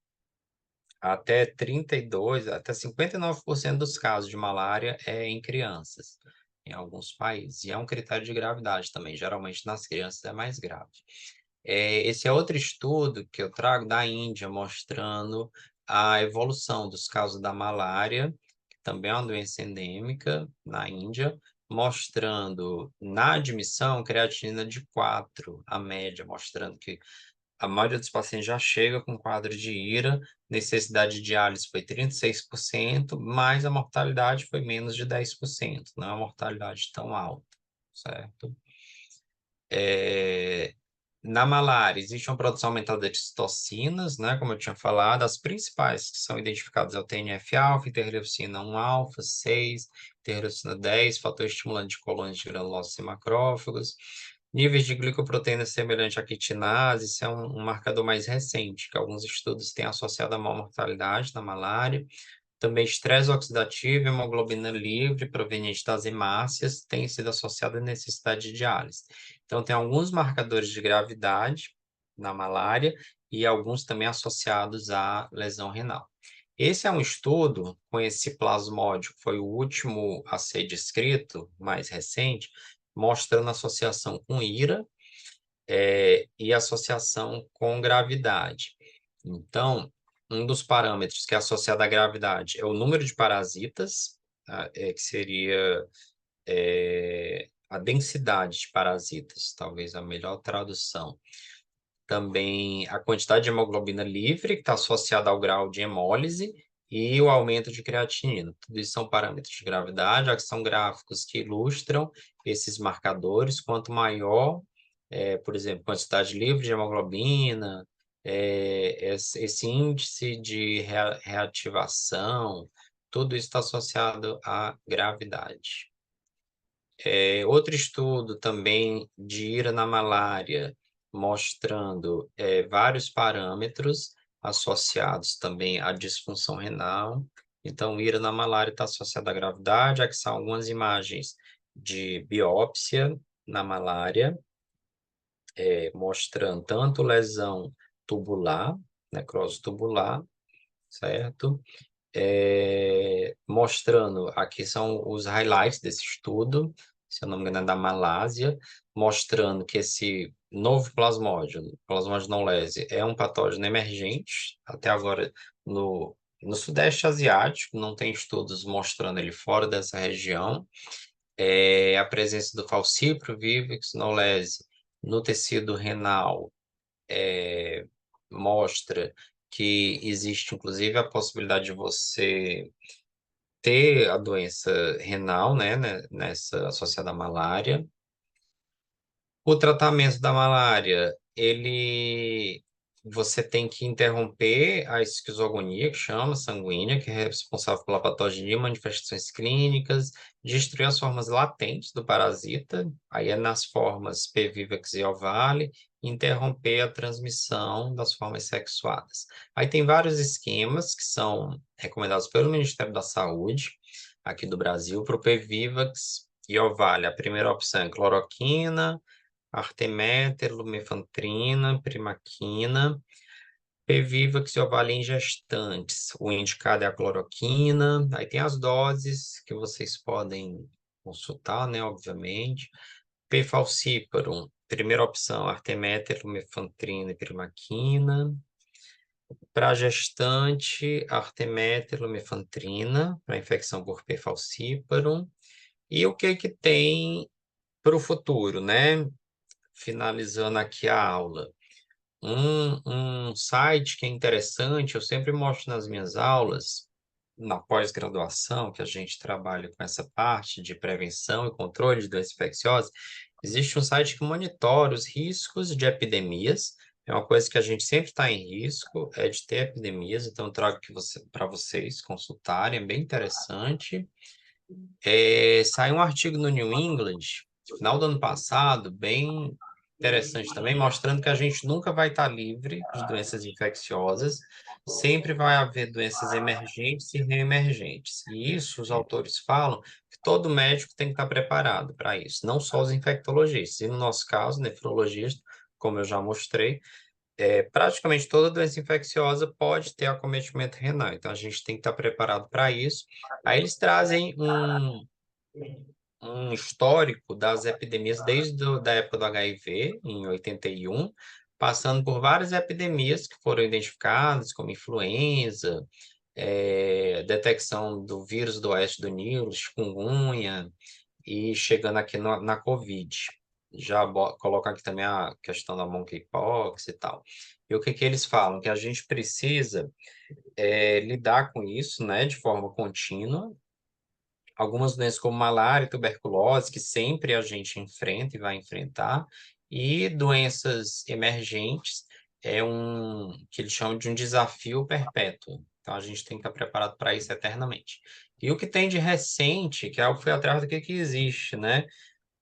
até 32, até 59% dos casos de malária é em crianças, em alguns países. E é um critério de gravidade também, geralmente nas crianças é mais grave. Esse é outro estudo que eu trago da Índia, mostrando a evolução dos casos da malária, que também é uma doença endêmica na Índia, mostrando na admissão creatinina de 4, a média, mostrando que a maioria dos pacientes já chega com quadro de IRA, necessidade de diálise foi 36%, mas a mortalidade foi menos de 10%, não é uma mortalidade tão alta, certo? Na malária, existe uma produção aumentada de citocinas, né, como eu tinha falado, as principais que são identificadas é o TNF-alfa, interleucina 1-alfa, 6, interleucina 10, fator estimulante de colônias de granulócitos e macrófagos, níveis de glicoproteína semelhante à quitinase, isso é um marcador mais recente, que alguns estudos têm associado a maior mortalidade na malária. Também estresse oxidativo e hemoglobina livre proveniente das hemácias tem sido associado à necessidade de diálise. Então, tem alguns marcadores de gravidade na malária e alguns também associados à lesão renal. Esse é um estudo com esse plasmódio, que foi o último a ser descrito, mais recente, mostrando associação com IRA, e associação com gravidade. Então, um dos parâmetros que é associado à gravidade é o número de parasitas, tá? Que seria a densidade de parasitas, talvez a melhor tradução. Também a quantidade de hemoglobina livre, que está associada ao grau de hemólise, e o aumento de creatinina. Tudo isso são parâmetros de gravidade, já que são gráficos que ilustram esses marcadores. Quanto maior, por exemplo, quantidade livre de hemoglobina, esse índice de reativação, tudo isso está associado à gravidade. Outro estudo também de IRA na malária, mostrando vários parâmetros associados também à disfunção renal. Então, IRA na malária está associada à gravidade, aqui são algumas imagens de biópsia na malária, mostrando tanto lesão tubular, necrose tubular, certo? Mostrando, aqui são os highlights desse estudo, se eu não me engano é da Malásia, mostrando que esse novo plasmódio Knowlese, é um patógeno emergente, até agora no Sudeste Asiático, não tem estudos mostrando ele fora dessa região. A presença do Falciparum vivax Knowlese no tecido renal mostra que existe, inclusive, a possibilidade de você ter a doença renal, né, nessa associada à malária. O tratamento da malária, você tem que interromper a esquizogonia, que chama sanguínea, que é responsável pela patogenia, manifestações clínicas, destruir as formas latentes do parasita, aí é nas formas P. vivax e ovale, interromper a transmissão das formas sexuadas. Aí tem vários esquemas que são recomendados pelo Ministério da Saúde, aqui do Brasil, para o P. vivax e ovale. A primeira opção é cloroquina, arteméter, lumefantrina, primaquina, P-Vivax e Ovalin gestantes. O indicado é a cloroquina. Aí tem as doses que vocês podem consultar, né, obviamente. P-Falciparum, primeira opção, arteméter, lumefantrina e primaquina. Para gestante, arteméter, lumefantrina, para infecção por P-Falciparum. E o que que tem para o futuro, né? Finalizando aqui a aula. Um site que é interessante, eu sempre mostro nas minhas aulas, na pós-graduação, que a gente trabalha com essa parte de prevenção e controle de doenças infecciosas, existe um site que monitora os riscos de epidemias. É uma coisa que a gente sempre está em risco, é de ter epidemias, então eu trago para vocês consultarem, é bem interessante. Saiu um artigo no New England, no final do ano passado, bem interessante também, mostrando que a gente nunca vai estar livre de doenças infecciosas, sempre vai haver doenças emergentes e reemergentes. E isso, os autores falam, que todo médico tem que estar preparado para isso, não só os infectologistas. E no nosso caso, nefrologista, como eu já mostrei, praticamente toda doença infecciosa pode ter acometimento renal. Então, a gente tem que estar preparado para isso. Aí eles trazem um histórico das epidemias da época do HIV, em 81, passando por várias epidemias que foram identificadas, como influenza, detecção do vírus do oeste do Nilo, chikungunya, e chegando aqui na Covid. Já coloca aqui também a questão da monkeypox e tal. E o que que eles falam? Que a gente precisa lidar com isso, né, de forma contínua. Algumas doenças como malária e tuberculose, que sempre a gente enfrenta e vai enfrentar, e doenças emergentes, que eles chamam de um desafio perpétuo. Então, a gente tem que estar preparado para isso eternamente. E o que tem de recente, que é algo que foi atrás do que existe, né?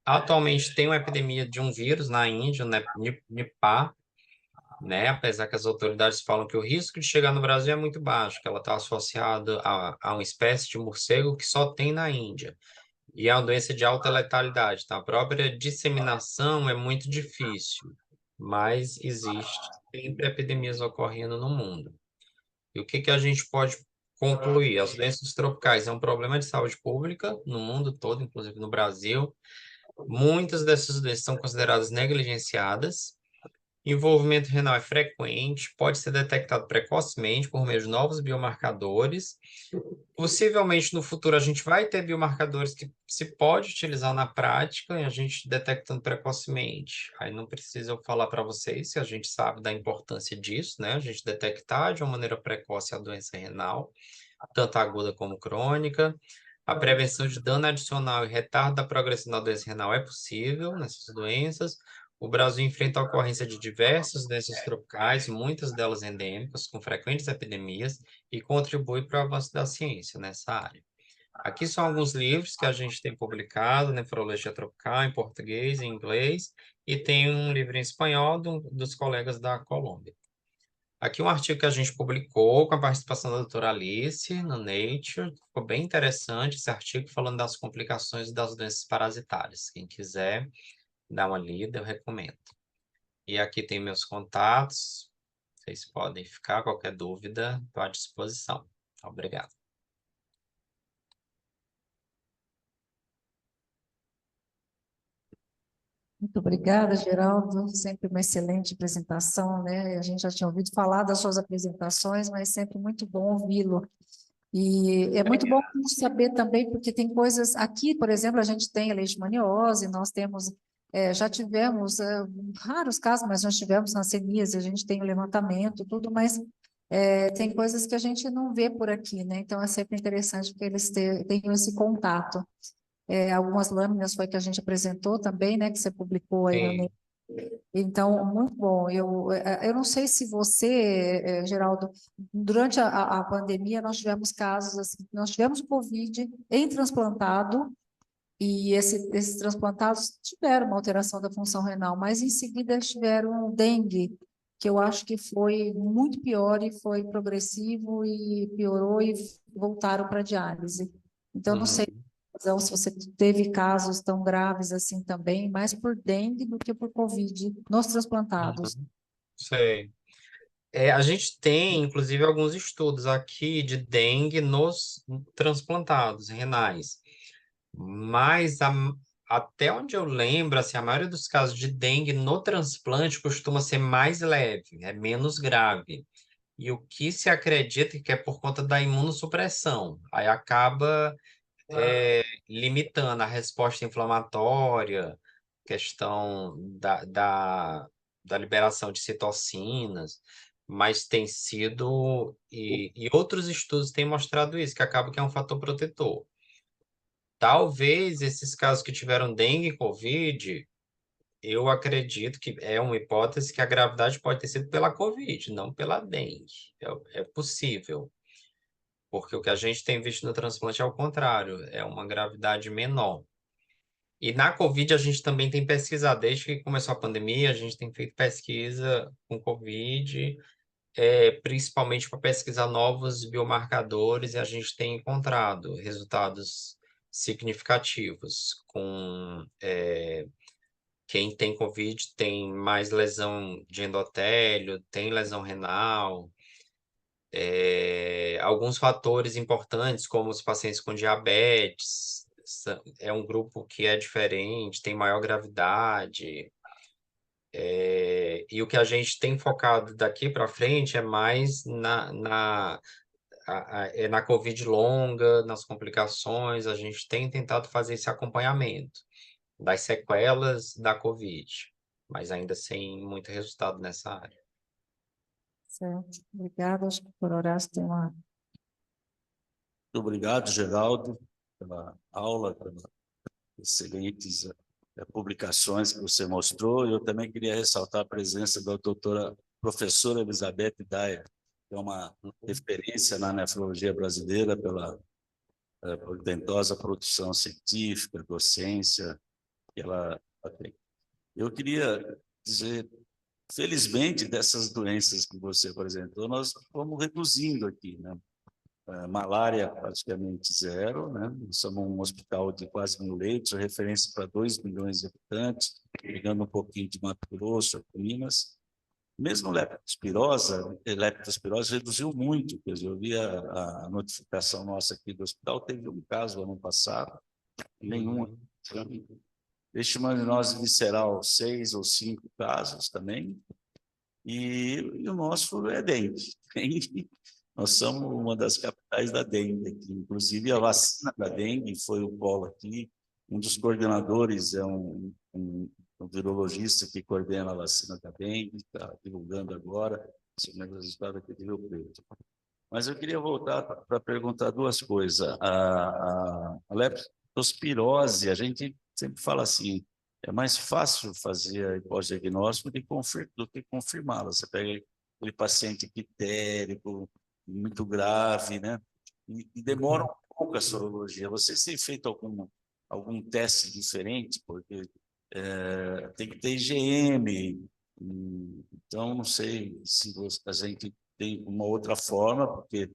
Atualmente tem uma epidemia de um vírus na Índia, né? Nipah, né? Apesar que as autoridades falam que o risco de chegar no Brasil é muito baixo, que ela está associada a uma espécie de morcego que só tem na Índia. E é uma doença de alta letalidade, tá? A própria disseminação é muito difícil, mas existe sempre epidemias ocorrendo no mundo. E o que que a gente pode concluir? As doenças tropicais é um problema de saúde pública no mundo todo, inclusive no Brasil. Muitas dessas doenças são consideradas negligenciadas. Envolvimento renal é frequente, pode ser detectado precocemente por meio de novos biomarcadores. Possivelmente no futuro a gente vai ter biomarcadores que se pode utilizar na prática e a gente detectando precocemente. Aí não precisa eu falar para vocês se a gente sabe da importância disso, né? A gente detectar de uma maneira precoce a doença renal, tanto aguda como crônica. A prevenção de dano adicional e retardo da progressão da doença renal é possível nessas doenças. O Brasil enfrenta a ocorrência de diversas doenças tropicais, muitas delas endêmicas, com frequentes epidemias, e contribui para o avanço da ciência nessa área. Aqui são alguns livros que a gente tem publicado, Nefrologia Tropical, em português e em inglês, e tem um livro em espanhol dos colegas da Colômbia. Aqui um artigo que a gente publicou com a participação da doutora Alice no Nature. Ficou bem interessante esse artigo falando das complicações das doenças parasitárias. Quem quiser dar uma lida, eu recomendo. E aqui tem meus contatos. Vocês podem ficar, qualquer dúvida, estou à disposição. Obrigado. Muito obrigada, Geraldo. Sempre uma excelente apresentação, né? A gente já tinha ouvido falar das suas apresentações, mas sempre muito bom ouvi-lo. E é muito bom saber também, porque tem coisas aqui, por exemplo, a gente tem a leishmaniose, nós temos, já tivemos raros casos, mas nós tivemos hanseníase, a gente tem o levantamento, tudo, mas tem coisas que a gente não vê por aqui, né? Então é sempre interessante que eles tenham esse contato. Algumas lâminas foi que a gente apresentou também, né? Que você publicou aí no. Sim. Então, muito bom. Eu não sei se você, Geraldo, durante a pandemia, nós tivemos casos assim, nós tivemos Covid em transplantado, e esses transplantados tiveram uma alteração da função renal, mas em seguida eles tiveram dengue, que eu acho que foi muito pior e foi progressivo e piorou e voltaram para diálise. Então, não sei Uhum. se você teve casos tão graves assim também, mais por dengue do que por Covid nos transplantados. Uhum. Sei. A gente tem, inclusive, alguns estudos aqui de dengue nos transplantados renais. Mas até onde eu lembro, assim, a maioria dos casos de dengue no transplante costuma ser mais leve, é menos grave. E o que se acredita que é por conta da imunossupressão. Aí acaba limitando a resposta inflamatória, questão da liberação de citocinas, mas tem sido, e outros estudos têm mostrado isso, que acaba que é um fator protetor. Talvez esses casos que tiveram dengue e Covid, eu acredito que é uma hipótese que a gravidade pode ter sido pela Covid, não pela dengue. É possível, porque o que a gente tem visto no transplante é o contrário, é uma gravidade menor. E na Covid a gente também tem pesquisado, desde que começou a pandemia, a gente tem feito pesquisa com Covid, principalmente para pesquisar novos biomarcadores, e a gente tem encontrado resultados significativos, quem tem Covid tem mais lesão de endotélio, tem lesão renal, alguns fatores importantes, como os pacientes com diabetes, é um grupo que é diferente, tem maior gravidade, e o que a gente tem focado daqui para frente é mais na Covid longa, nas complicações, a gente tem tentado fazer esse acompanhamento das sequelas da Covid, mas ainda sem muito resultado nessa área. Certo. Obrigada. Acho que o doutor Horácio tem uma... Muito obrigado, Geraldo, pela aula, pelas excelentes publicações que você mostrou. Eu também queria ressaltar a presença da doutora professora Elizabeth Dyer, que é uma referência na nefrologia brasileira pela portentosa produção científica, docência que ela tem. Eu queria dizer, felizmente, dessas doenças que você apresentou, nós fomos reduzindo aqui, né? Malária praticamente zero, né? Nós somos um hospital de quase 1.000 leitos, referência para 2 milhões de habitantes, pegando um pouquinho de Mato Grosso, Minas. Mesmo leptospirose reduziu muito, quer dizer, eu vi a notificação nossa aqui do hospital, teve um caso ano passado, nenhum. Leishmaniose visceral, 6 ou 5 casos também, e o nosso é dengue. Nós somos uma das capitais da dengue aqui. Inclusive, a vacina da dengue foi o polo aqui. Um dos coordenadores é um virologista que coordena a vacina da dengue, está divulgando agora, segundo o resultado aqui de Rio Preto. Mas eu queria voltar para perguntar duas coisas. A leptospirose, a gente sempre fala assim, é mais fácil fazer a hipótese diagnóstico do que confirmá-la. Você pega aquele paciente quitérico, muito grave, né? E demora um pouco a sorologia. Vocês têm feito algum teste diferente? Porque tem que ter IgM, então não sei se a gente tem uma outra forma porque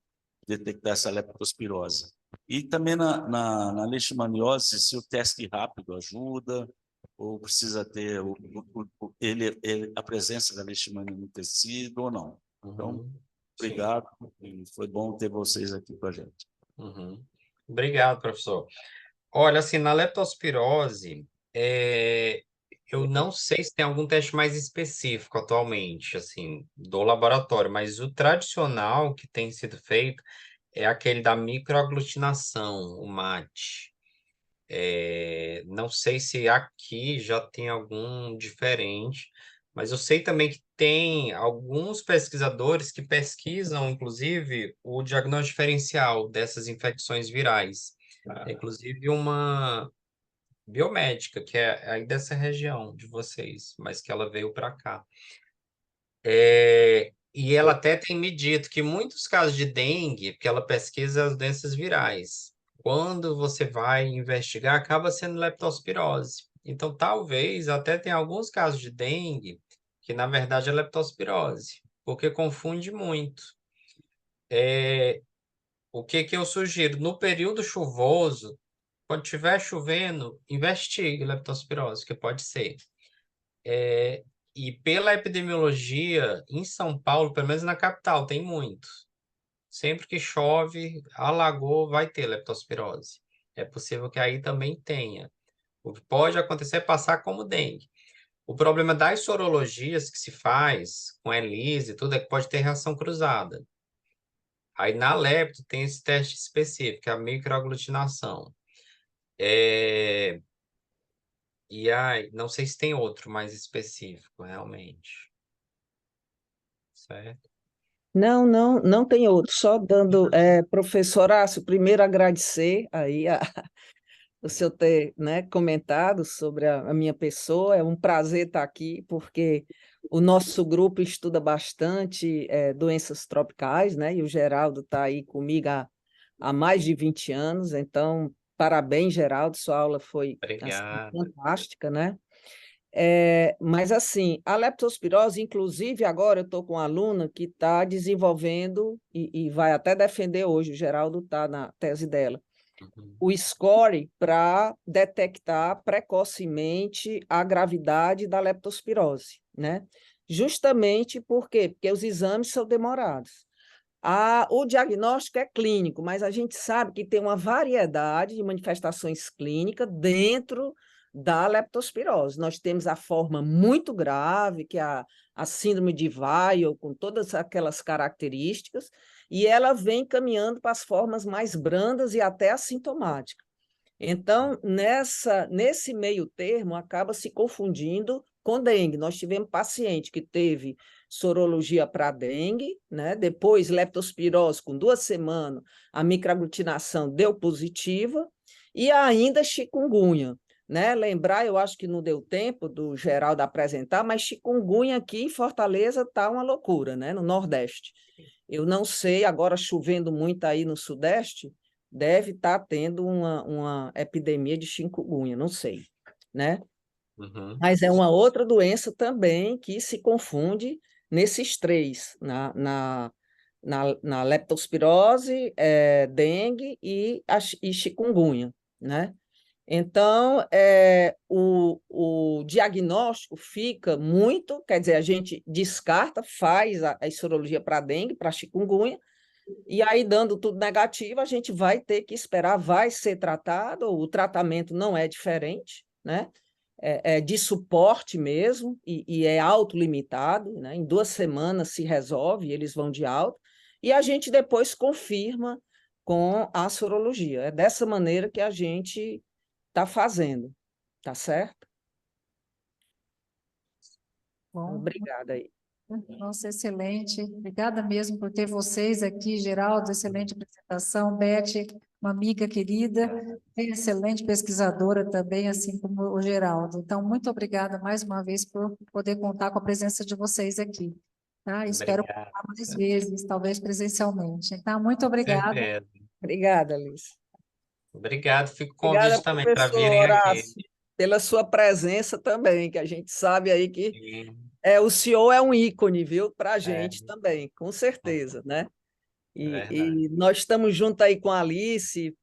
detectar essa leptospirose. E também na leishmaniose, se o teste rápido ajuda, ou precisa ter a presença da leishmania no tecido ou não. Então, obrigado, e foi bom ter vocês aqui com a gente. Obrigado, professor. Olha, assim, na leptospirose, eu não sei se tem algum teste mais específico atualmente, assim, do laboratório, mas o tradicional que tem sido feito é aquele da microaglutinação, o MAT. Não sei se aqui já tem algum diferente, mas eu sei também que tem alguns pesquisadores que pesquisam, inclusive, o diagnóstico diferencial dessas infecções virais. Inclusive uma biomédica, que é aí dessa região de vocês, mas que ela veio para cá. E ela até tem me dito que muitos casos de dengue, porque ela pesquisa as doenças virais, quando você vai investigar, acaba sendo leptospirose. Então, talvez até tenha alguns casos de dengue que, na verdade, é leptospirose, porque confunde muito. O que eu sugiro? No período chuvoso, quando estiver chovendo, investigue leptospirose, que pode ser. E pela epidemiologia, em São Paulo, pelo menos na capital, tem muito. Sempre que chove, alagou, vai ter leptospirose. É possível que aí também tenha. O que pode acontecer é passar como dengue. O problema das sorologias que se faz com ELISA e tudo é que pode ter reação cruzada. Aí na lepto tem esse teste específico, que é a microaglutinação. E aí, não sei se tem outro mais específico, realmente. Certo? Não tem outro. Só dando, professor Horácio, primeiro agradecer aí o senhor ter, né, comentado sobre a minha pessoa. É um prazer estar aqui, porque o nosso grupo estuda bastante doenças tropicais, né? E o Geraldo está aí comigo há mais de 20 anos. Então, parabéns, Geraldo, sua aula foi assim, Obrigado. fantástica, né? Mas, assim, a leptospirose, inclusive, agora eu estou com uma aluna que está desenvolvendo e vai até defender hoje, o Geraldo está na tese dela, o score para detectar precocemente a gravidade da leptospirose, né? Justamente por quê? Porque os exames são demorados. O diagnóstico é clínico, mas a gente sabe que tem uma variedade de manifestações clínicas dentro da leptospirose. Nós temos a forma muito grave, que é a síndrome de Weill, com todas aquelas características, e ela vem caminhando para as formas mais brandas e até assintomáticas. Então, nesse meio termo, acaba se confundindo com dengue. Nós tivemos paciente que teve sorologia para dengue, né? Depois leptospirose, com 2 semanas, a microaglutinação deu positiva, e ainda chikungunya. Né? Lembrar, eu acho que não deu tempo do Geraldo apresentar, mas chikungunya aqui em Fortaleza está uma loucura, né? No Nordeste. Eu não sei, agora chovendo muito aí no Sudeste, deve estar tendo uma epidemia de chikungunya, não sei, né? Mas é uma outra doença também que se confunde nesses três, na leptospirose, dengue e chikungunya, né? Então, o diagnóstico fica muito, quer dizer, a gente descarta, faz a sorologia para dengue, para chikungunya, e aí, dando tudo negativo, a gente vai ter que esperar, vai ser tratado, o tratamento não é diferente, né? É de suporte mesmo, e é autolimitado, né? Em 2 semanas se resolve, eles vão de alta, e a gente depois confirma com a sorologia. É dessa maneira que a gente está fazendo, tá certo? Bom, Obrigada aí. nossa, excelente. Obrigada mesmo por ter vocês aqui, Geraldo, excelente apresentação. Beth, uma amiga querida, excelente pesquisadora também, assim como o Geraldo. Então, muito obrigada mais uma vez por poder contar com a presença de vocês aqui. Tá? Espero Obrigado. contar mais vezes, talvez presencialmente. Então, muito obrigada. Certeza. Obrigada, Alice. Obrigado. Fica o Obrigada, convite também para professor virem aqui. Horácio, pela sua presença também, que a gente sabe aí que Sim, o senhor é um ícone, viu, para a é, gente também, com certeza, né? é verdade. E nós estamos juntos aí com a Alice,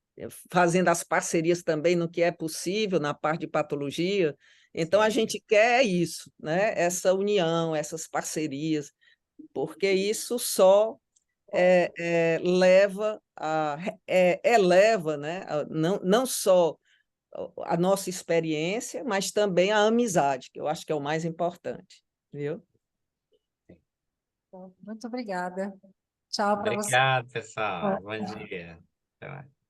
fazendo as parcerias também no que é possível na parte de patologia. Então, a Sim. gente quer isso, né? Essa união, essas parcerias, porque isso só eleva, né? Não só a nossa experiência, mas também a amizade, que eu acho que é o mais importante, viu? Muito obrigada. Tchau para você. Obrigado, pessoal. Bom dia. Até mais.